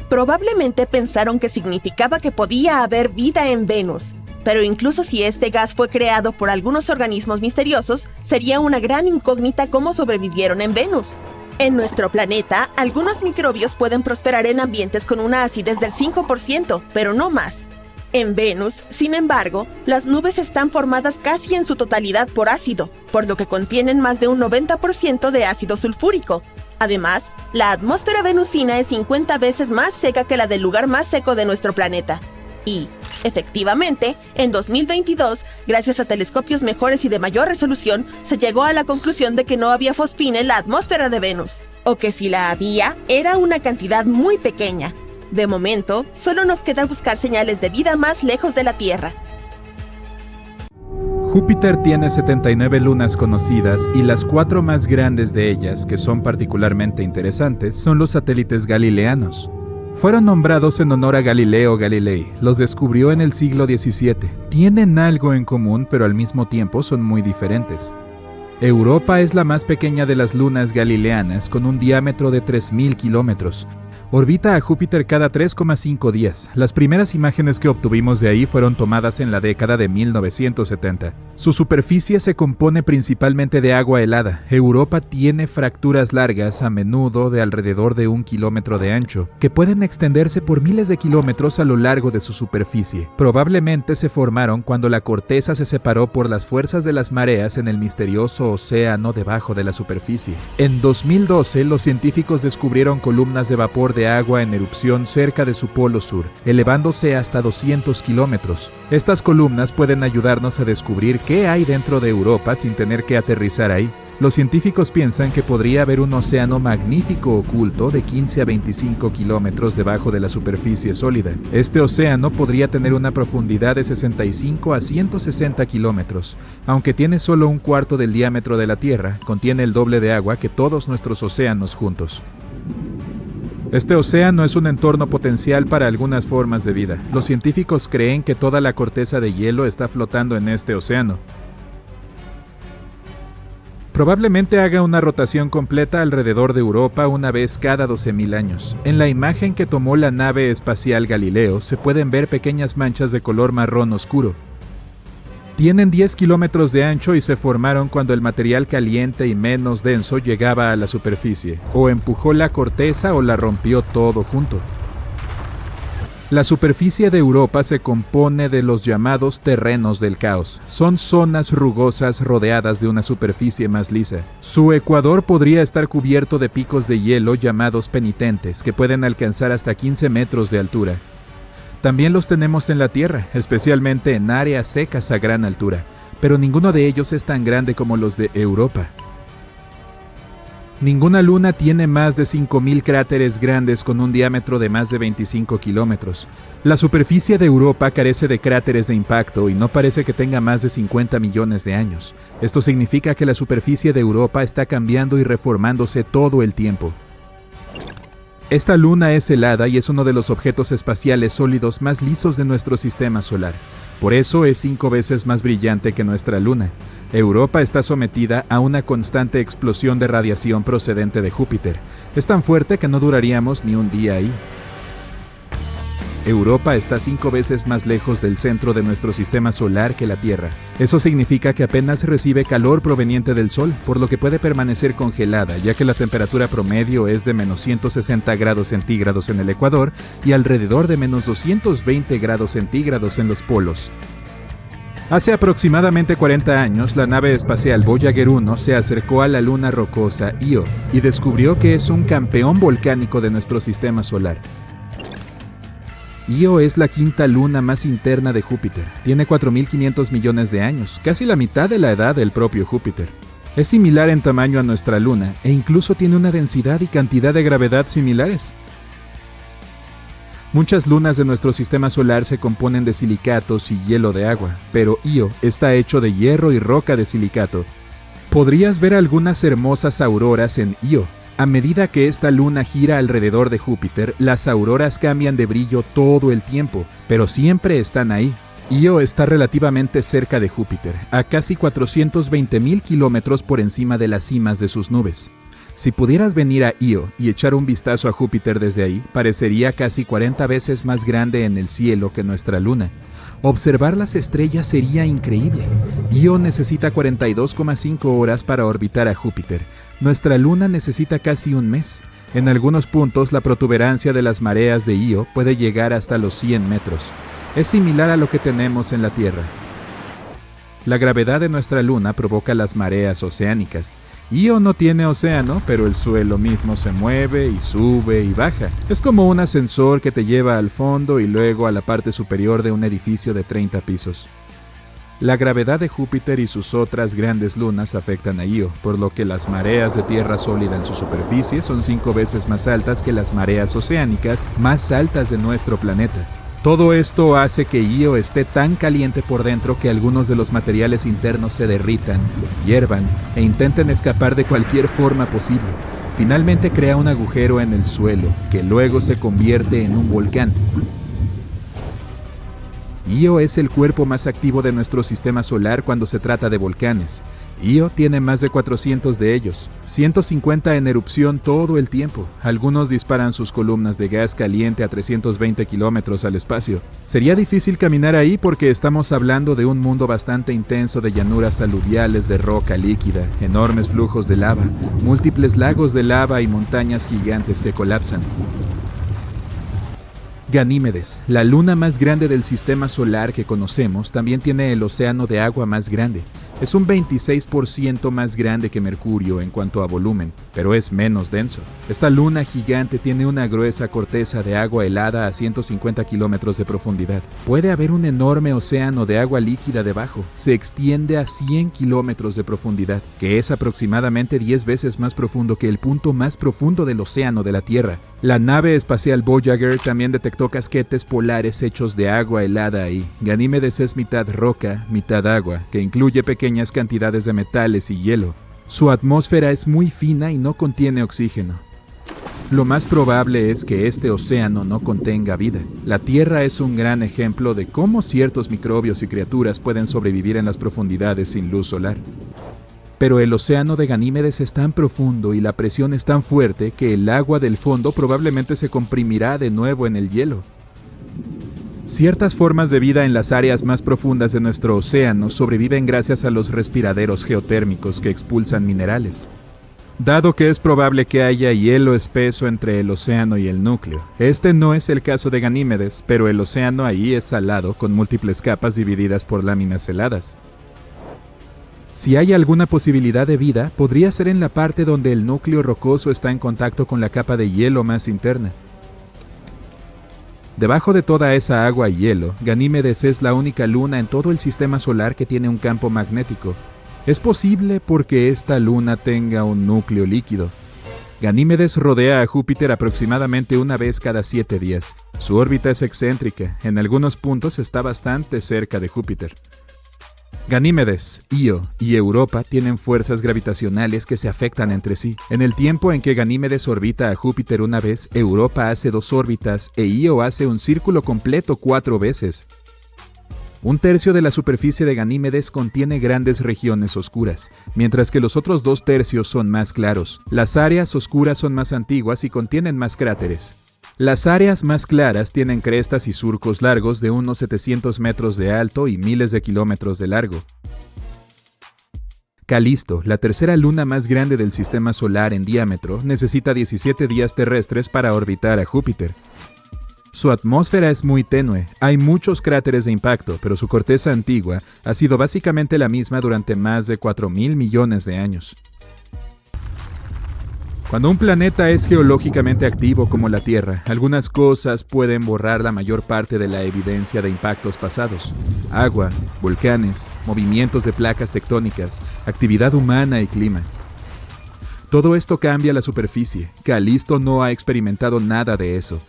Probablemente pensaron que significaba que podía haber vida en Venus. Pero incluso si este gas fue creado por algunos organismos misteriosos, sería una gran incógnita cómo sobrevivieron en Venus. En nuestro planeta, algunos microbios pueden prosperar en ambientes con una acidez del 5%, pero no más. En Venus, sin embargo, las nubes están formadas casi en su totalidad por ácido, por lo que contienen más de un 90% de ácido sulfúrico. Además, la atmósfera venusina es 50 veces más seca que la del lugar más seco de nuestro planeta. Y, efectivamente, en 2022, gracias a telescopios mejores y de mayor resolución, se llegó a la conclusión de que no había fosfina en la atmósfera de Venus, o que si la había, era una cantidad muy pequeña. De momento, solo nos queda buscar señales de vida más lejos de la Tierra. Júpiter tiene 79 lunas conocidas y las 4 más grandes de ellas, que son particularmente interesantes, son los satélites galileanos. Fueron nombrados en honor a Galileo Galilei. Los descubrió en el siglo XVII. Tienen algo en común, pero al mismo tiempo son muy diferentes. Europa es la más pequeña de las lunas galileanas, con un diámetro de 3.000 kilómetros. Orbita a Júpiter cada 3,5 días. Las primeras imágenes que obtuvimos de ahí fueron tomadas en la década de 1970. Su superficie se compone principalmente de agua helada. Europa tiene fracturas largas, a menudo de alrededor de 1 kilómetro de ancho, que pueden extenderse por miles de kilómetros a lo largo de su superficie. Probablemente se formaron cuando la corteza se separó por las fuerzas de las mareas en el misterioso océano debajo de la superficie. En 2012, los científicos descubrieron columnas de vapor de agua en erupción cerca de su polo sur, elevándose hasta 200 kilómetros. Estas columnas pueden ayudarnos a descubrir qué hay dentro de Europa sin tener que aterrizar ahí. Los científicos piensan que podría haber un océano magnífico oculto de 15 a 25 kilómetros debajo de la superficie sólida. Este océano podría tener una profundidad de 65 a 160 kilómetros. Aunque tiene solo un cuarto del diámetro de la Tierra, contiene el doble de agua que todos nuestros océanos juntos. Este océano es un entorno potencial para algunas formas de vida. Los científicos creen que toda la corteza de hielo está flotando en este océano. Probablemente haga una rotación completa alrededor de Europa una vez cada 12.000 años. En la imagen que tomó la nave espacial Galileo se pueden ver pequeñas manchas de color marrón oscuro. Tienen 10 kilómetros de ancho y se formaron cuando el material caliente y menos denso llegaba a la superficie, o empujó la corteza o la rompió todo junto. La superficie de Europa se compone de los llamados terrenos del caos. Son zonas rugosas rodeadas de una superficie más lisa. Su ecuador podría estar cubierto de picos de hielo llamados penitentes, que pueden alcanzar hasta 15 metros de altura. También los tenemos en la Tierra, especialmente en áreas secas a gran altura, pero ninguno de ellos es tan grande como los de Europa. Ninguna luna tiene más de 5.000 cráteres grandes con un diámetro de más de 25 kilómetros. La superficie de Europa carece de cráteres de impacto y no parece que tenga más de 50 millones de años. Esto significa que la superficie de Europa está cambiando y reformándose todo el tiempo. Esta luna es helada y es uno de los objetos espaciales sólidos más lisos de nuestro sistema solar. Por eso es 5 veces más brillante que nuestra luna. Europa está sometida a una constante explosión de radiación procedente de Júpiter. Es tan fuerte que no duraríamos ni un día ahí. Europa está 5 veces más lejos del centro de nuestro sistema solar que la Tierra. Eso significa que apenas recibe calor proveniente del Sol, por lo que puede permanecer congelada, ya que la temperatura promedio es de menos 160 grados centígrados en el Ecuador y alrededor de menos 220 grados centígrados en los polos. Hace aproximadamente 40 años, la nave espacial Voyager 1 se acercó a la luna rocosa Io y descubrió que es un campeón volcánico de nuestro sistema solar. Io es la quinta luna más interna de Júpiter. Tiene 4.500 millones de años, casi la mitad de la edad del propio Júpiter. Es similar en tamaño a nuestra luna e incluso tiene una densidad y cantidad de gravedad similares. Muchas lunas de nuestro sistema solar se componen de silicatos y hielo de agua, pero Io está hecho de hierro y roca de silicato. Podrías ver algunas hermosas auroras en Io. A medida que esta luna gira alrededor de Júpiter, las auroras cambian de brillo todo el tiempo, pero siempre están ahí. Io está relativamente cerca de Júpiter, a casi 420.000 kilómetros por encima de las cimas de sus nubes. Si pudieras venir a Io y echar un vistazo a Júpiter desde ahí, parecería casi 40 veces más grande en el cielo que nuestra luna. Observar las estrellas sería increíble. Io necesita 42,5 horas para orbitar a Júpiter. Nuestra luna necesita casi un mes. En algunos puntos, la protuberancia de las mareas de Io puede llegar hasta los 100 metros. Es similar a lo que tenemos en la Tierra. La gravedad de nuestra luna provoca las mareas oceánicas. Io no tiene océano, pero el suelo mismo se mueve y sube y baja. Es como un ascensor que te lleva al fondo y luego a la parte superior de un edificio de 30 pisos. La gravedad de Júpiter y sus otras grandes lunas afectan a Io, por lo que las mareas de tierra sólida en su superficie son 5 veces más altas que las mareas oceánicas más altas de nuestro planeta. Todo esto hace que Io esté tan caliente por dentro que algunos de los materiales internos se derritan, hiervan e intenten escapar de cualquier forma posible. Finalmente crea un agujero en el suelo, que luego se convierte en un volcán. Io es el cuerpo más activo de nuestro sistema solar cuando se trata de volcanes. Io tiene más de 400 de ellos, 150 en erupción todo el tiempo. Algunos disparan sus columnas de gas caliente a 320 kilómetros al espacio. Sería difícil caminar ahí porque estamos hablando de un mundo bastante intenso de llanuras aluviales de roca líquida, enormes flujos de lava, múltiples lagos de lava y montañas gigantes que colapsan. Ganímedes, la luna más grande del sistema solar que conocemos, también tiene el océano de agua más grande. Es un 26% más grande que Mercurio en cuanto a volumen, pero es menos denso. Esta luna gigante tiene una gruesa corteza de agua helada a 150 kilómetros de profundidad. Puede haber un enorme océano de agua líquida debajo. Se extiende a 100 kilómetros de profundidad, que es aproximadamente 10 veces más profundo que el punto más profundo del océano de la Tierra. La nave espacial Voyager también detectó casquetes polares hechos de agua helada ahí. Ganímedes es mitad roca, mitad agua, que incluye pequeñas cantidades de metales y hielo. Su atmósfera es muy fina y no contiene oxígeno. Lo más probable es que este océano no contenga vida. La Tierra es un gran ejemplo de cómo ciertos microbios y criaturas pueden sobrevivir en las profundidades sin luz solar. Pero el océano de Ganímedes es tan profundo y la presión es tan fuerte que el agua del fondo probablemente se comprimirá de nuevo en el hielo. Ciertas formas de vida en las áreas más profundas de nuestro océano sobreviven gracias a los respiraderos geotérmicos que expulsan minerales. Dado que es probable que haya hielo espeso entre el océano y el núcleo. Este no es el caso de Ganímedes, pero el océano ahí es salado con múltiples capas divididas por láminas heladas. Si hay alguna posibilidad de vida, podría ser en la parte donde el núcleo rocoso está en contacto con la capa de hielo más interna. Debajo de toda esa agua y hielo, Ganímedes es la única luna en todo el sistema solar que tiene un campo magnético. Es posible porque esta luna tenga un núcleo líquido. Ganímedes rodea a Júpiter aproximadamente una vez cada 7 días. Su órbita es excéntrica, en algunos puntos está bastante cerca de Júpiter. Ganímedes, Io y Europa tienen fuerzas gravitacionales que se afectan entre sí. En el tiempo en que Ganímedes orbita a Júpiter una vez, Europa hace 2 órbitas e Io hace un círculo completo 4 veces. Un tercio de la superficie de Ganímedes contiene grandes regiones oscuras, mientras que los otros 2 tercios son más claros. Las áreas oscuras son más antiguas y contienen más cráteres. Las áreas más claras tienen crestas y surcos largos de unos 700 metros de alto y miles de kilómetros de largo. Calisto, la tercera luna más grande del sistema solar en diámetro, necesita 17 días terrestres para orbitar a Júpiter. Su atmósfera es muy tenue, hay muchos cráteres de impacto, pero su corteza antigua ha sido básicamente la misma durante más de 4.000 millones de años. Cuando un planeta es geológicamente activo como la Tierra, algunas cosas pueden borrar la mayor parte de la evidencia de impactos pasados. Agua, volcanes, movimientos de placas tectónicas, actividad humana y clima. Todo esto cambia la superficie. Calisto no ha experimentado nada de eso.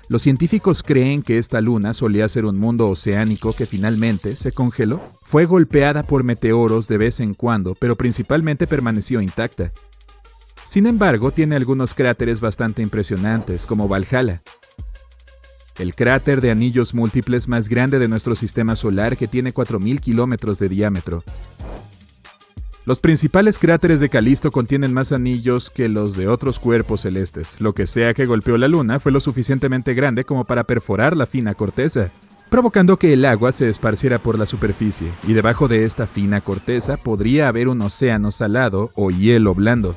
Los científicos creen que esta luna solía ser un mundo oceánico que finalmente se congeló. Fue golpeada por meteoros de vez en cuando, pero principalmente permaneció intacta. Sin embargo, tiene algunos cráteres bastante impresionantes, como Valhalla, el cráter de anillos múltiples más grande de nuestro sistema solar que tiene 4.000 kilómetros de diámetro. Los principales cráteres de Calisto contienen más anillos que los de otros cuerpos celestes. Lo que sea que golpeó la luna fue lo suficientemente grande como para perforar la fina corteza, provocando que el agua se esparciera por la superficie, y debajo de esta fina corteza podría haber un océano salado o hielo blando.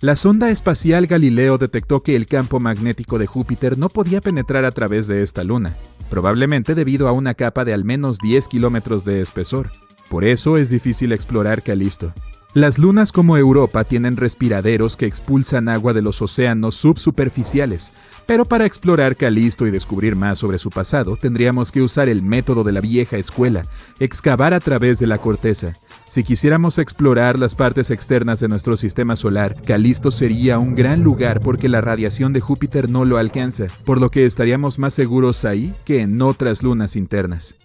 La sonda espacial Galileo detectó que el campo magnético de Júpiter no podía penetrar a través de esta luna, probablemente debido a una capa de al menos 10 kilómetros de espesor. Por eso es difícil explorar Calisto. Las lunas como Europa tienen respiraderos que expulsan agua de los océanos subsuperficiales, pero para explorar Calisto y descubrir más sobre su pasado, tendríamos que usar el método de la vieja escuela, excavar a través de la corteza. Si quisiéramos explorar las partes externas de nuestro sistema solar, Calisto sería un gran lugar porque la radiación de Júpiter no lo alcanza, por lo que estaríamos más seguros ahí que en otras lunas internas.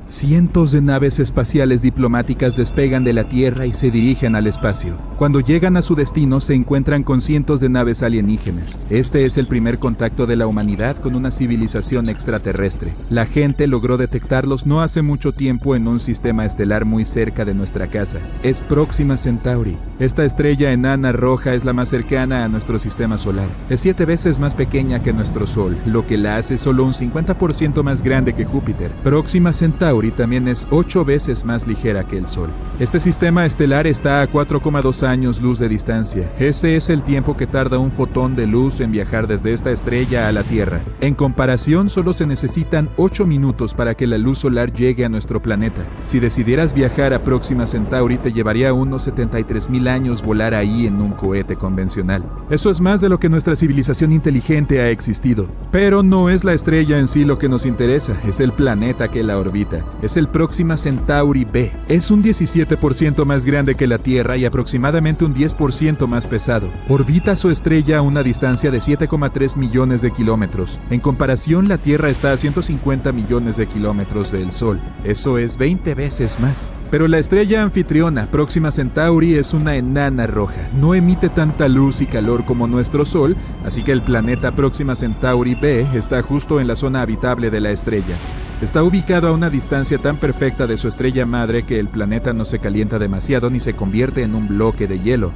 Cientos de naves espaciales diplomáticas despegan de la Tierra y se dirigen al espacio. Cuando llegan a su destino se encuentran con cientos de naves alienígenas. Este es el primer contacto de la humanidad con una civilización extraterrestre. La gente logró detectarlos no hace mucho tiempo en un sistema estelar muy cerca de nuestra casa. Es Próxima Centauri. Esta estrella enana roja es la más cercana a nuestro sistema solar. Es 7 veces más pequeña que nuestro Sol, lo que la hace solo un 50% más grande que Júpiter. Próxima Centauri también es 8 veces más ligera que el Sol. Este sistema estelar está a 4,2 años luz de distancia. Ese es el tiempo que tarda un fotón de luz en viajar desde esta estrella a la Tierra. En comparación, solo se necesitan 8 minutos para que la luz solar llegue a nuestro planeta. Si decidieras viajar a Próxima Centauri, te llevaría unos 73.000 años volar ahí en un cohete convencional. Eso es más de lo que nuestra civilización inteligente ha existido. Pero no es la estrella en sí lo que nos interesa, es el planeta que la orbita. Es el Próxima Centauri b. Es un 17% más grande que la Tierra y aproximadamente un 10% más pesado. Orbita su estrella a una distancia de 7,3 millones de kilómetros. En comparación, la Tierra está a 150 millones de kilómetros del Sol. Eso es 20 veces más. Pero la estrella anfitriona, Próxima Centauri, es una enana roja. No emite tanta luz y calor como nuestro Sol, así que el planeta Próxima Centauri b está justo en la zona habitable de la estrella. Está ubicado a una distancia tan perfecta de su estrella madre que el planeta no se calienta demasiado ni se convierte en un bloque de hielo.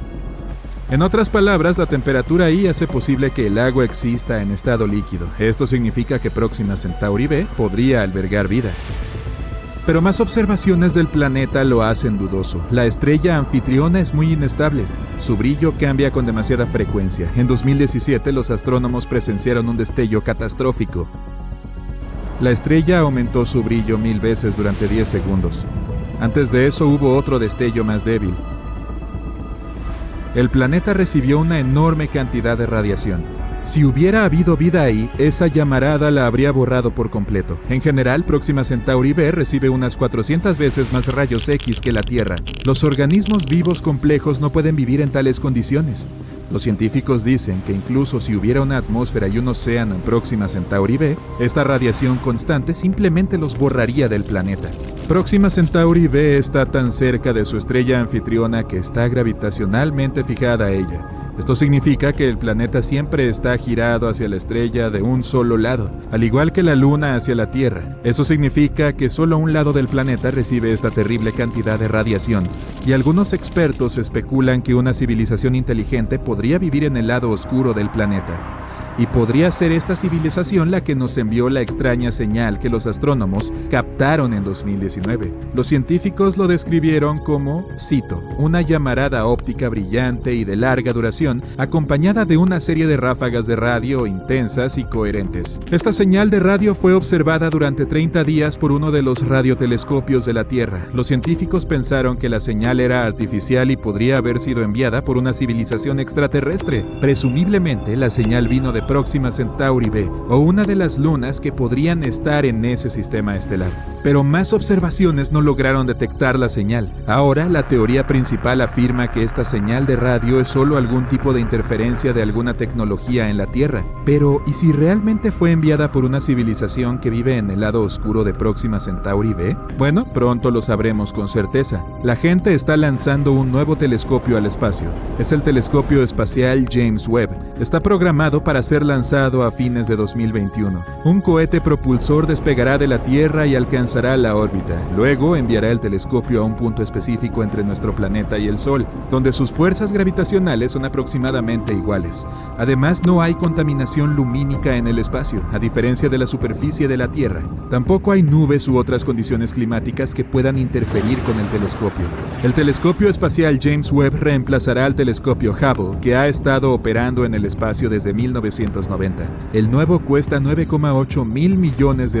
En otras palabras, la temperatura ahí hace posible que el agua exista en estado líquido. Esto significa que Próxima Centauri b podría albergar vida. Pero más observaciones del planeta lo hacen dudoso. La estrella anfitriona es muy inestable. Su brillo cambia con demasiada frecuencia. En 2017, los astrónomos presenciaron un destello catastrófico. La estrella aumentó su brillo 1000 veces durante 10 segundos. Antes de eso hubo otro destello más débil. El planeta recibió una enorme cantidad de radiación. Si hubiera habido vida ahí, esa llamarada la habría borrado por completo. En general, Próxima Centauri b recibe unas 400 veces más rayos X que la Tierra. Los organismos vivos complejos no pueden vivir en tales condiciones. Los científicos dicen que incluso si hubiera una atmósfera y un océano en Próxima Centauri b, esta radiación constante simplemente los borraría del planeta. Próxima Centauri b está tan cerca de su estrella anfitriona que está gravitacionalmente fijada a ella. Esto significa que el planeta siempre está girado hacia la estrella de un solo lado, al igual que la Luna hacia la Tierra. Eso significa que solo un lado del planeta recibe esta terrible cantidad de radiación, y algunos expertos especulan que una civilización inteligente podría vivir en el lado oscuro del planeta. Y podría ser esta civilización la que nos envió la extraña señal que los astrónomos captaron en 2019. Los científicos lo describieron como, cito, una llamarada óptica brillante y de larga duración, acompañada de una serie de ráfagas de radio intensas y coherentes. Esta señal de radio fue observada durante 30 días por uno de los radiotelescopios de la Tierra. Los científicos pensaron que la señal era artificial y podría haber sido enviada por una civilización extraterrestre. Presumiblemente, la señal vino de Próxima Centauri b, o una de las lunas que podrían estar en ese sistema estelar. Pero más observaciones no lograron detectar la señal. Ahora, la teoría principal afirma que esta señal de radio es solo algún tipo de interferencia de alguna tecnología en la Tierra. Pero, ¿y si realmente fue enviada por una civilización que vive en el lado oscuro de Próxima Centauri b? Bueno, pronto lo sabremos con certeza. La gente está lanzando un nuevo telescopio al espacio. Es el telescopio espacial James Webb. Está programado para ser lanzado a fines de 2021. Un cohete propulsor despegará de la Tierra y alcanzará la órbita. Luego enviará el telescopio a un punto específico entre nuestro planeta y el Sol, donde sus fuerzas gravitacionales son aproximadamente iguales. Además, no hay contaminación lumínica en el espacio, a diferencia de la superficie de la Tierra. Tampoco hay nubes u otras condiciones climáticas que puedan interferir con el telescopio. El telescopio espacial James Webb reemplazará al telescopio Hubble, que ha estado operando en el espacio desde 1990. El nuevo cuesta $9,8 mil millones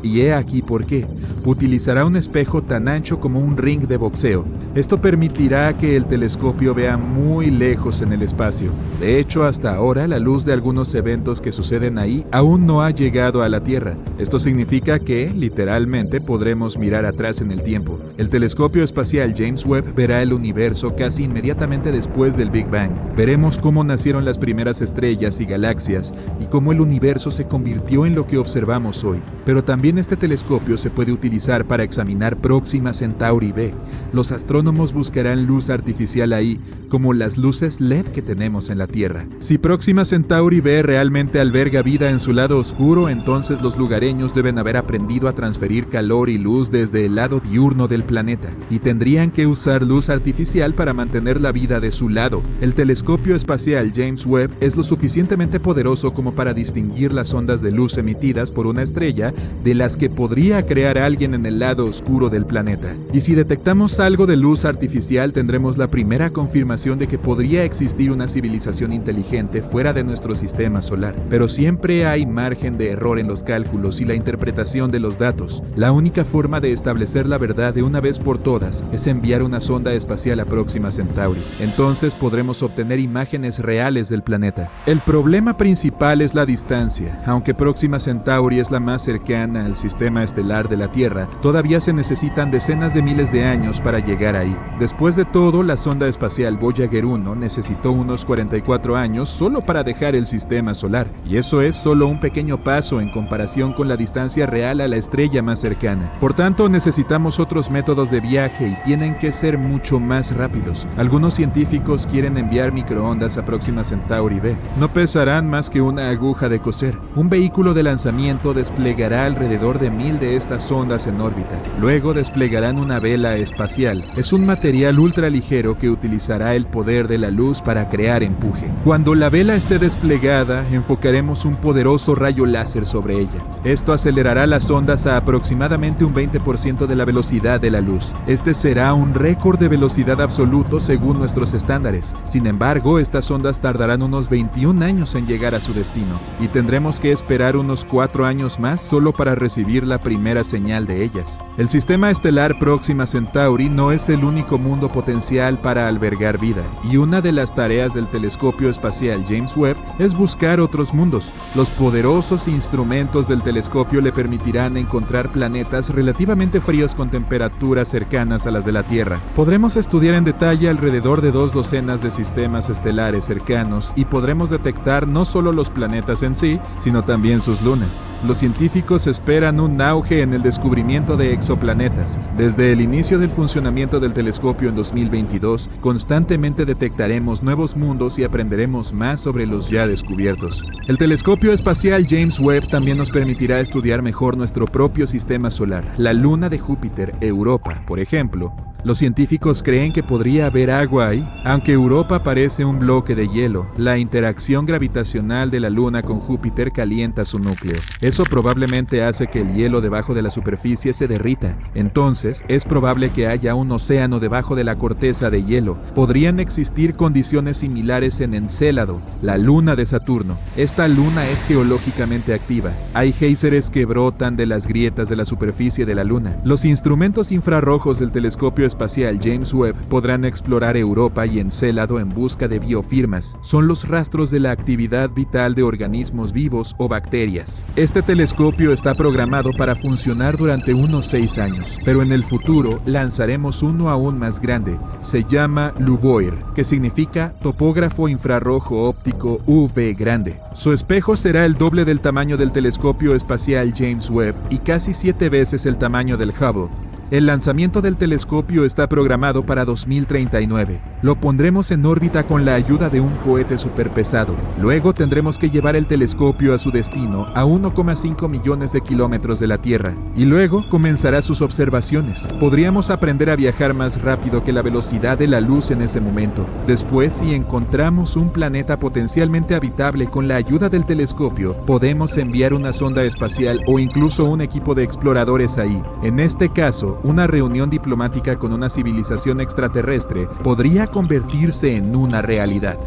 y he aquí por qué. Utilizará un espejo tan ancho como un ring de boxeo. Esto permitirá que el telescopio vea muy lejos en el espacio. De hecho, hasta ahora la luz de algunos eventos que suceden ahí aún no ha llegado a la Tierra. Esto significa que, literalmente, podremos mirar atrás en el tiempo. El telescopio espacial James Webb verá el universo casi inmediatamente después del Big Bang. Veremos cómo nacieron las primeras estrellas y galaxias y cómo el universo se convirtió en lo que observamos hoy. Pero también este telescopio se puede utilizar para examinar Próxima Centauri b. Los astrónomos buscarán luz artificial ahí, como las luces LED que tenemos en la Tierra. Si Próxima Centauri b realmente alberga vida en su lado oscuro, entonces los lugareños deben haber aprendido a transferir calor y luz desde el lado diurno del planeta, y tendrían que usar luz artificial para mantener la vida de su lado. El telescopio espacial James Webb es lo suficientemente poderoso como para distinguir las ondas de luz emitidas por una estrella de las que podría crear alguien en el lado oscuro del planeta. Y si detectamos algo de luz artificial, tendremos la primera confirmación de que podría existir una civilización inteligente fuera de nuestro sistema solar. Pero siempre hay margen de error en los cálculos y la interpretación de los datos. La única forma de establecer la verdad de una vez por todas es enviar una sonda espacial a Próxima Centauri. Entonces podremos obtener imágenes reales del planeta. El problema principal es la distancia. Aunque Próxima Centauri es la más cercana al sistema estelar de la Tierra, todavía se necesitan decenas de miles de años para llegar ahí. Después de todo, la sonda espacial Voyager 1 necesitó unos 44 años solo para dejar el sistema solar, y eso es solo un pequeño paso en comparación con la distancia real a la estrella más cercana. Por tanto, necesitamos otros métodos de viaje y tienen que ser mucho más rápidos. Algunos científicos quieren enviar microondas a Próxima Centauri b. No pesarán más que una aguja de coser. Un vehículo de lanzamiento desplegará alrededor de 1000 de estas sondas en órbita. Luego desplegarán una vela espacial. Es un material ultraligero que utilizará el poder de la luz para crear empuje. Cuando la vela esté desplegada, enfocaremos un poderoso rayo láser sobre ella. Esto acelerará las ondas a aproximadamente un 20% de la velocidad de la luz. Este será un récord de velocidad absoluto según nuestros estándares. Sin embargo, estas ondas tardarán unos 21 años en llegar a su destino, y tendremos que esperar unos 4 años más solo para recibir la primera señal de ellas. El sistema estelar Próxima Centauri no es el único mundo potencial para albergar vida, y una de las tareas del telescopio espacial James Webb es buscar otros mundos. Los poderosos instrumentos del telescopio le permitirán encontrar planetas relativamente fríos con temperaturas cercanas a las de la Tierra. Podremos estudiar en detalle alrededor de 2 docenas de sistemas estelares cercanos y podremos detectar no solo los planetas en sí, sino también sus lunas. Los científicos científicos esperan un auge en el descubrimiento de exoplanetas. Desde el inicio del funcionamiento del telescopio en 2022, constantemente detectaremos nuevos mundos y aprenderemos más sobre los ya descubiertos. El telescopio espacial James Webb también nos permitirá estudiar mejor nuestro propio sistema solar, la luna de Júpiter, Europa, por ejemplo. Los científicos creen que podría haber agua ahí. Aunque Europa parece un bloque de hielo, la interacción gravitacional de la Luna con Júpiter calienta su núcleo. Eso probablemente hace que el hielo debajo de la superficie se derrita. Entonces, es probable que haya un océano debajo de la corteza de hielo. Podrían existir condiciones similares en Encélado, la luna de Saturno. Esta luna es geológicamente activa. Hay géiseres que brotan de las grietas de la superficie de la Luna. Los instrumentos infrarrojos del telescopio espacial James Webb podrán explorar Europa y Encélado en busca de biofirmas. Son los rastros de la actividad vital de organismos vivos o bacterias. Este telescopio está programado para funcionar durante unos 6 años, pero en el futuro lanzaremos uno aún más grande. Se llama LUVOIR, que significa Topógrafo Infrarrojo Óptico UV Grande. Su espejo será el doble del tamaño del telescopio espacial James Webb y casi 7 veces el tamaño del Hubble. El lanzamiento del telescopio está programado para 2039. Lo pondremos en órbita con la ayuda de un cohete superpesado. Luego tendremos que llevar el telescopio a su destino a 1,5 millones de kilómetros de la Tierra. Y luego comenzará sus observaciones. Podríamos aprender a viajar más rápido que la velocidad de la luz en ese momento. Después, si encontramos un planeta potencialmente habitable con la ayuda del telescopio, podemos enviar una sonda espacial o incluso un equipo de exploradores ahí. En este caso, una reunión diplomática con una civilización extraterrestre podría convertirse en una realidad.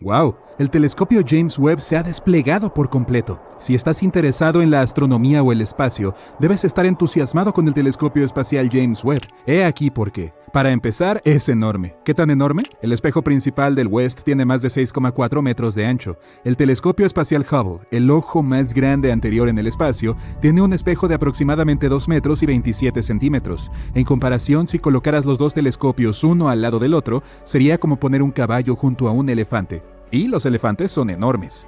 ¡Wow! El telescopio James Webb se ha desplegado por completo. Si estás interesado en la astronomía o el espacio, debes estar entusiasmado con el telescopio espacial James Webb. He aquí por qué. Para empezar, es enorme. ¿Qué tan enorme? El espejo principal del WEST tiene más de 6,4 metros de ancho. El telescopio espacial Hubble, el ojo más grande anterior en el espacio, tiene un espejo de aproximadamente 2 metros y 27 centímetros. En comparación, si colocaras los dos telescopios uno al lado del otro, sería como poner un caballo junto a un elefante. Y los elefantes son enormes.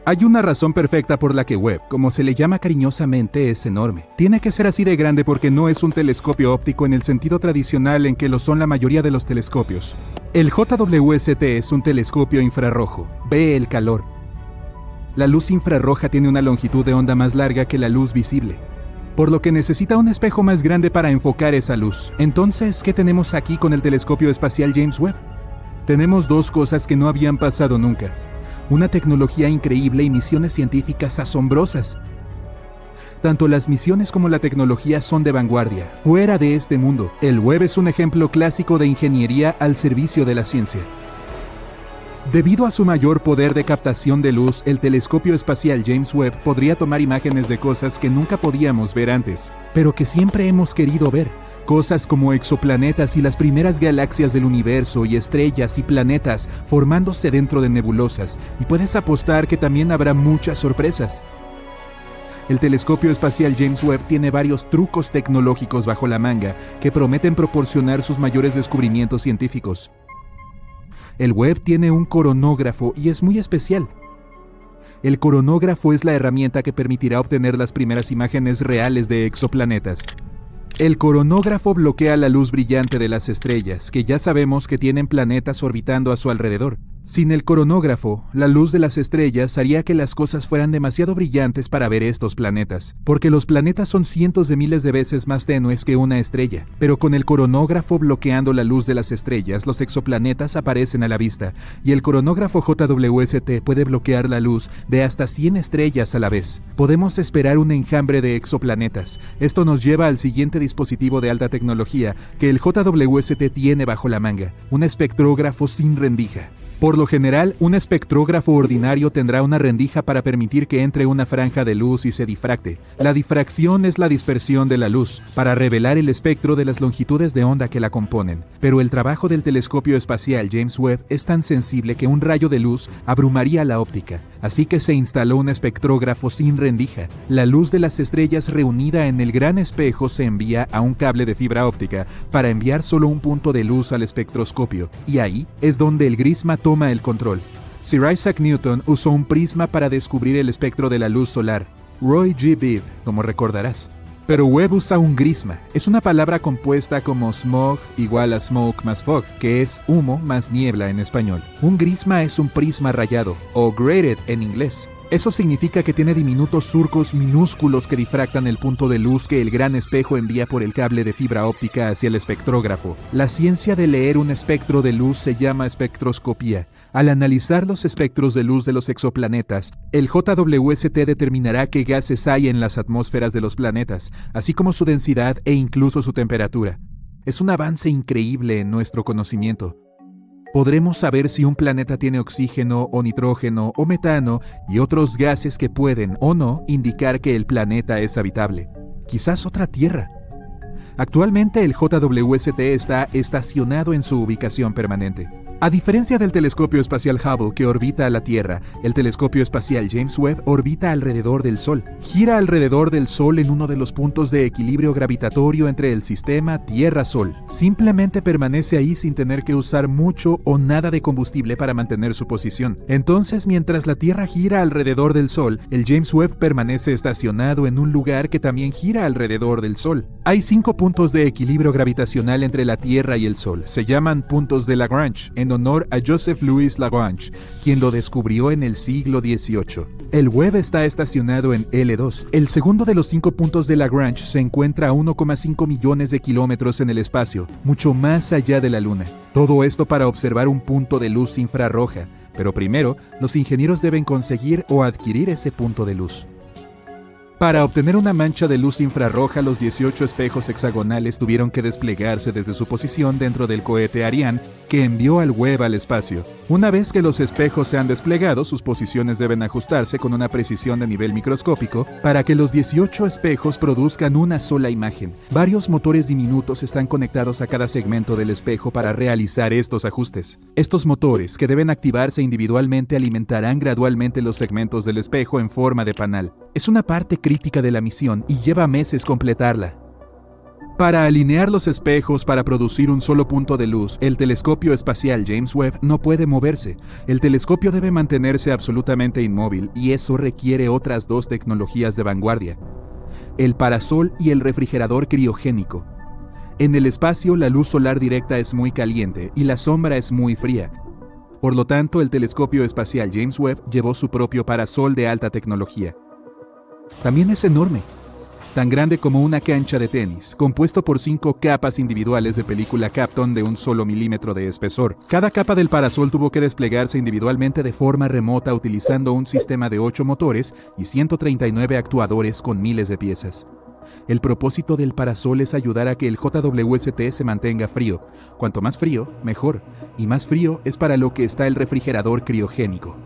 Hay una razón perfecta por la que Webb, como se le llama cariñosamente, es enorme. Tiene que ser así de grande porque no es un telescopio óptico en el sentido tradicional en que lo son la mayoría de los telescopios. El JWST es un telescopio infrarrojo. Ve el calor. La luz infrarroja tiene una longitud de onda más larga que la luz visible, por lo que necesita un espejo más grande para enfocar esa luz. Entonces, ¿qué tenemos aquí con el telescopio espacial James Webb? Tenemos dos cosas que no habían pasado nunca. Una tecnología increíble y misiones científicas asombrosas. Tanto las misiones como la tecnología son de vanguardia, fuera de este mundo. El Webb es un ejemplo clásico de ingeniería al servicio de la ciencia. Debido a su mayor poder de captación de luz, el telescopio espacial James Webb podría tomar imágenes de cosas que nunca podíamos ver antes, pero que siempre hemos querido ver. Cosas como exoplanetas y las primeras galaxias del universo y estrellas y planetas formándose dentro de nebulosas, y puedes apostar que también habrá muchas sorpresas. El telescopio espacial James Webb tiene varios trucos tecnológicos bajo la manga que prometen proporcionar sus mayores descubrimientos científicos. El Webb tiene un coronógrafo y es muy especial. El coronógrafo es la herramienta que permitirá obtener las primeras imágenes reales de exoplanetas. El coronógrafo bloquea la luz brillante de las estrellas, que ya sabemos que tienen planetas orbitando a su alrededor. Sin el coronógrafo, la luz de las estrellas haría que las cosas fueran demasiado brillantes para ver estos planetas, porque los planetas son cientos de miles de veces más tenues que una estrella. Pero con el coronógrafo bloqueando la luz de las estrellas, los exoplanetas aparecen a la vista, y el coronógrafo JWST puede bloquear la luz de hasta 100 estrellas a la vez. Podemos esperar un enjambre de exoplanetas. Esto nos lleva al siguiente dispositivo de alta tecnología que el JWST tiene bajo la manga, un espectrógrafo sin rendija. Por lo general, un espectrógrafo ordinario tendrá una rendija para permitir que entre una franja de luz y se difracte. La difracción es la dispersión de la luz, para revelar el espectro de las longitudes de onda que la componen. Pero el trabajo del telescopio espacial James Webb es tan sensible que un rayo de luz abrumaría la óptica. Así que se instaló un espectrógrafo sin rendija. La luz de las estrellas reunida en el gran espejo se envía a un cable de fibra óptica para enviar solo un punto de luz al espectroscopio. Y ahí es donde el grisma toma el control. Sir Isaac Newton usó un prisma para descubrir el espectro de la luz solar. Roy G. Biv, como recordarás. Pero Webb usa un grisma. Es una palabra compuesta como smog igual a smoke más fog, que es humo más niebla en español. Un grisma es un prisma rayado, o graded en inglés. Eso significa que tiene diminutos surcos minúsculos que difractan el punto de luz que el gran espejo envía por el cable de fibra óptica hacia el espectrógrafo. La ciencia de leer un espectro de luz se llama espectroscopía. Al analizar los espectros de luz de los exoplanetas, el JWST determinará qué gases hay en las atmósferas de los planetas, así como su densidad e incluso su temperatura. Es un avance increíble en nuestro conocimiento. Podremos saber si un planeta tiene oxígeno o nitrógeno o metano y otros gases que pueden o no indicar que el planeta es habitable. Quizás otra Tierra. Actualmente el JWST está estacionado en su ubicación permanente. A diferencia del telescopio espacial Hubble que orbita a la Tierra, el telescopio espacial James Webb orbita alrededor del Sol. Gira alrededor del Sol en uno de los puntos de equilibrio gravitatorio entre el sistema Tierra-Sol. Simplemente permanece ahí sin tener que usar mucho o nada de combustible para mantener su posición. Entonces, mientras la Tierra gira alrededor del Sol, el James Webb permanece estacionado en un lugar que también gira alrededor del Sol. Hay 5 puntos de equilibrio gravitacional entre la Tierra y el Sol. Se llaman puntos de Lagrange, en honor a Joseph Louis Lagrange, quien lo descubrió en el siglo XVIII. El Webb está estacionado en L2. El segundo de los 5 puntos de Lagrange se encuentra a 1,5 millones de kilómetros en el espacio, mucho más allá de la Luna. Todo esto para observar un punto de luz infrarroja, pero primero, los ingenieros deben conseguir o adquirir ese punto de luz. Para obtener una mancha de luz infrarroja, los 18 espejos hexagonales tuvieron que desplegarse desde su posición dentro del cohete Ariane, que envió al Webb al espacio. Una vez que los espejos se han desplegado, sus posiciones deben ajustarse con una precisión de nivel microscópico para que los 18 espejos produzcan una sola imagen. Varios motores diminutos están conectados a cada segmento del espejo para realizar estos ajustes. Estos motores, que deben activarse individualmente, alimentarán gradualmente los segmentos del espejo en forma de panal. Es una parte crítica de la misión y lleva meses completarla. Para alinear los espejos para producir un solo punto de luz, el telescopio espacial James Webb no puede moverse. El telescopio debe mantenerse absolutamente inmóvil y eso requiere otras 2 tecnologías de vanguardia: el parasol y el refrigerador criogénico. En el espacio, la luz solar directa es muy caliente y la sombra es muy fría. Por lo tanto, el telescopio espacial James Webb llevó su propio parasol de alta tecnología. También es enorme, tan grande como una cancha de tenis, compuesto por 5 capas individuales de película Kapton de un solo milímetro de espesor. Cada capa del parasol tuvo que desplegarse individualmente de forma remota utilizando un sistema de 8 motores y 139 actuadores con miles de piezas. El propósito del parasol es ayudar a que el JWST se mantenga frío. Cuanto más frío, mejor, y más frío es para lo que está el refrigerador criogénico.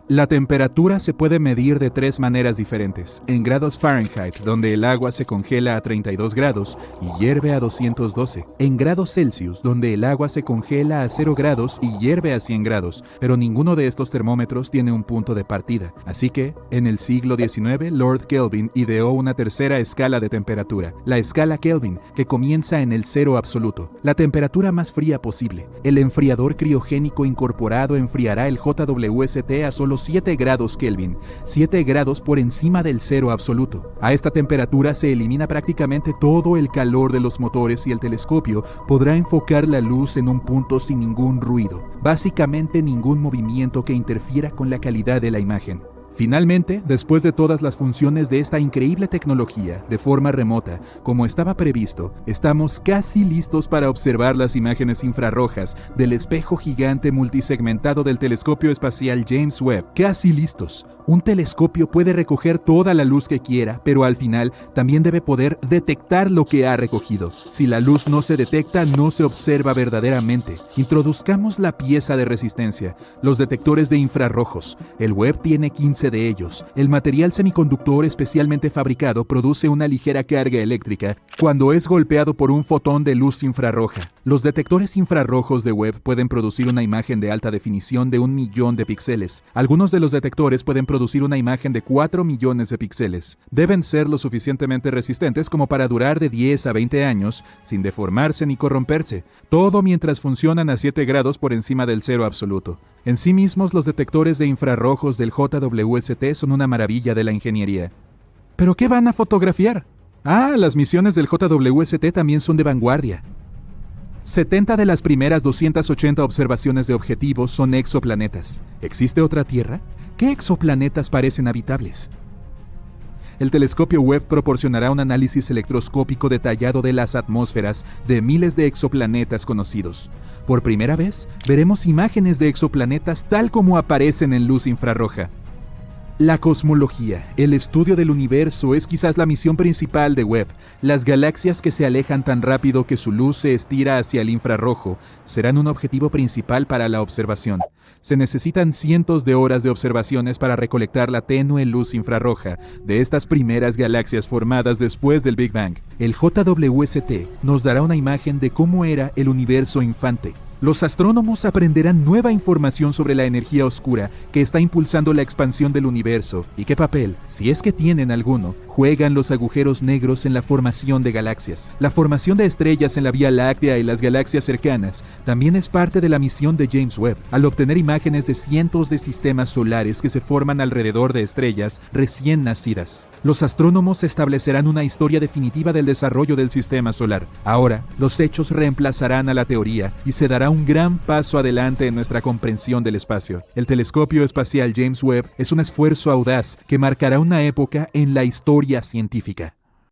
La temperatura se puede medir de 3 maneras diferentes: en grados Fahrenheit, donde el agua se congela a 32 grados y hierve a 212; en grados Celsius, donde el agua se congela a 0 grados y hierve a 100 grados, pero ninguno de estos termómetros tiene un punto de partida. Así que, en el siglo XIX, Lord Kelvin ideó una tercera escala de temperatura, la escala Kelvin, que comienza en el cero absoluto, la temperatura más fría posible. El enfriador criogénico incorporado enfriará el JWST a solo 7 grados Kelvin, 7 grados por encima del cero absoluto. A esta temperatura se elimina prácticamente todo el calor de los motores y el telescopio podrá enfocar la luz en un punto sin ningún ruido, básicamente ningún movimiento que interfiera con la calidad de la imagen. Finalmente, después de todas las funciones de esta increíble tecnología, de forma remota, como estaba previsto, estamos casi listos para observar las imágenes infrarrojas del espejo gigante multisegmentado del telescopio espacial James Webb. Casi listos. Un telescopio puede recoger toda la luz que quiera, pero al final también debe poder detectar lo que ha recogido. Si la luz no se detecta, no se observa verdaderamente. Introduzcamos la pieza de resistencia, los detectores de infrarrojos. El Webb tiene 15 de ellos. El material semiconductor especialmente fabricado produce una ligera carga eléctrica cuando es golpeado por un fotón de luz infrarroja. Los detectores infrarrojos de Webb pueden producir una imagen de alta definición de 1 millón de píxeles. Algunos de los detectores pueden producir una imagen de 4 millones de píxeles. Deben ser lo suficientemente resistentes como para durar de 10 a 20 años sin deformarse ni corromperse, todo mientras funcionan a 7 grados por encima del cero absoluto. En sí mismos, los detectores de infrarrojos del JWST son una maravilla de la ingeniería. ¿Pero qué van a fotografiar? Ah, las misiones del JWST también son de vanguardia. 70 de las primeras 280 observaciones de objetivos son exoplanetas. ¿Existe otra Tierra? ¿Qué exoplanetas parecen habitables? El telescopio Webb proporcionará un análisis electroscópico detallado de las atmósferas de miles de exoplanetas conocidos. Por primera vez, veremos imágenes de exoplanetas tal como aparecen en luz infrarroja. La cosmología, el estudio del universo, es quizás la misión principal de Webb. Las galaxias que se alejan tan rápido que su luz se estira hacia el infrarrojo serán un objetivo principal para la observación. Se necesitan cientos de horas de observaciones para recolectar la tenue luz infrarroja de estas primeras galaxias formadas después del Big Bang. El JWST nos dará una imagen de cómo era el universo infante. Los astrónomos aprenderán nueva información sobre la energía oscura que está impulsando la expansión del universo y qué papel, si es que tienen alguno, juegan los agujeros negros en la formación de galaxias. La formación de estrellas en la Vía Láctea y las galaxias cercanas también es parte de la misión de James Webb. Al obtener imágenes de cientos de sistemas solares que se forman alrededor de estrellas recién nacidas, los astrónomos establecerán una historia definitiva del desarrollo del sistema solar. Ahora, los hechos reemplazarán a la teoría y se dará un gran paso adelante en nuestra comprensión del espacio. El telescopio espacial James Webb es un esfuerzo audaz que marcará una época en la historia científica.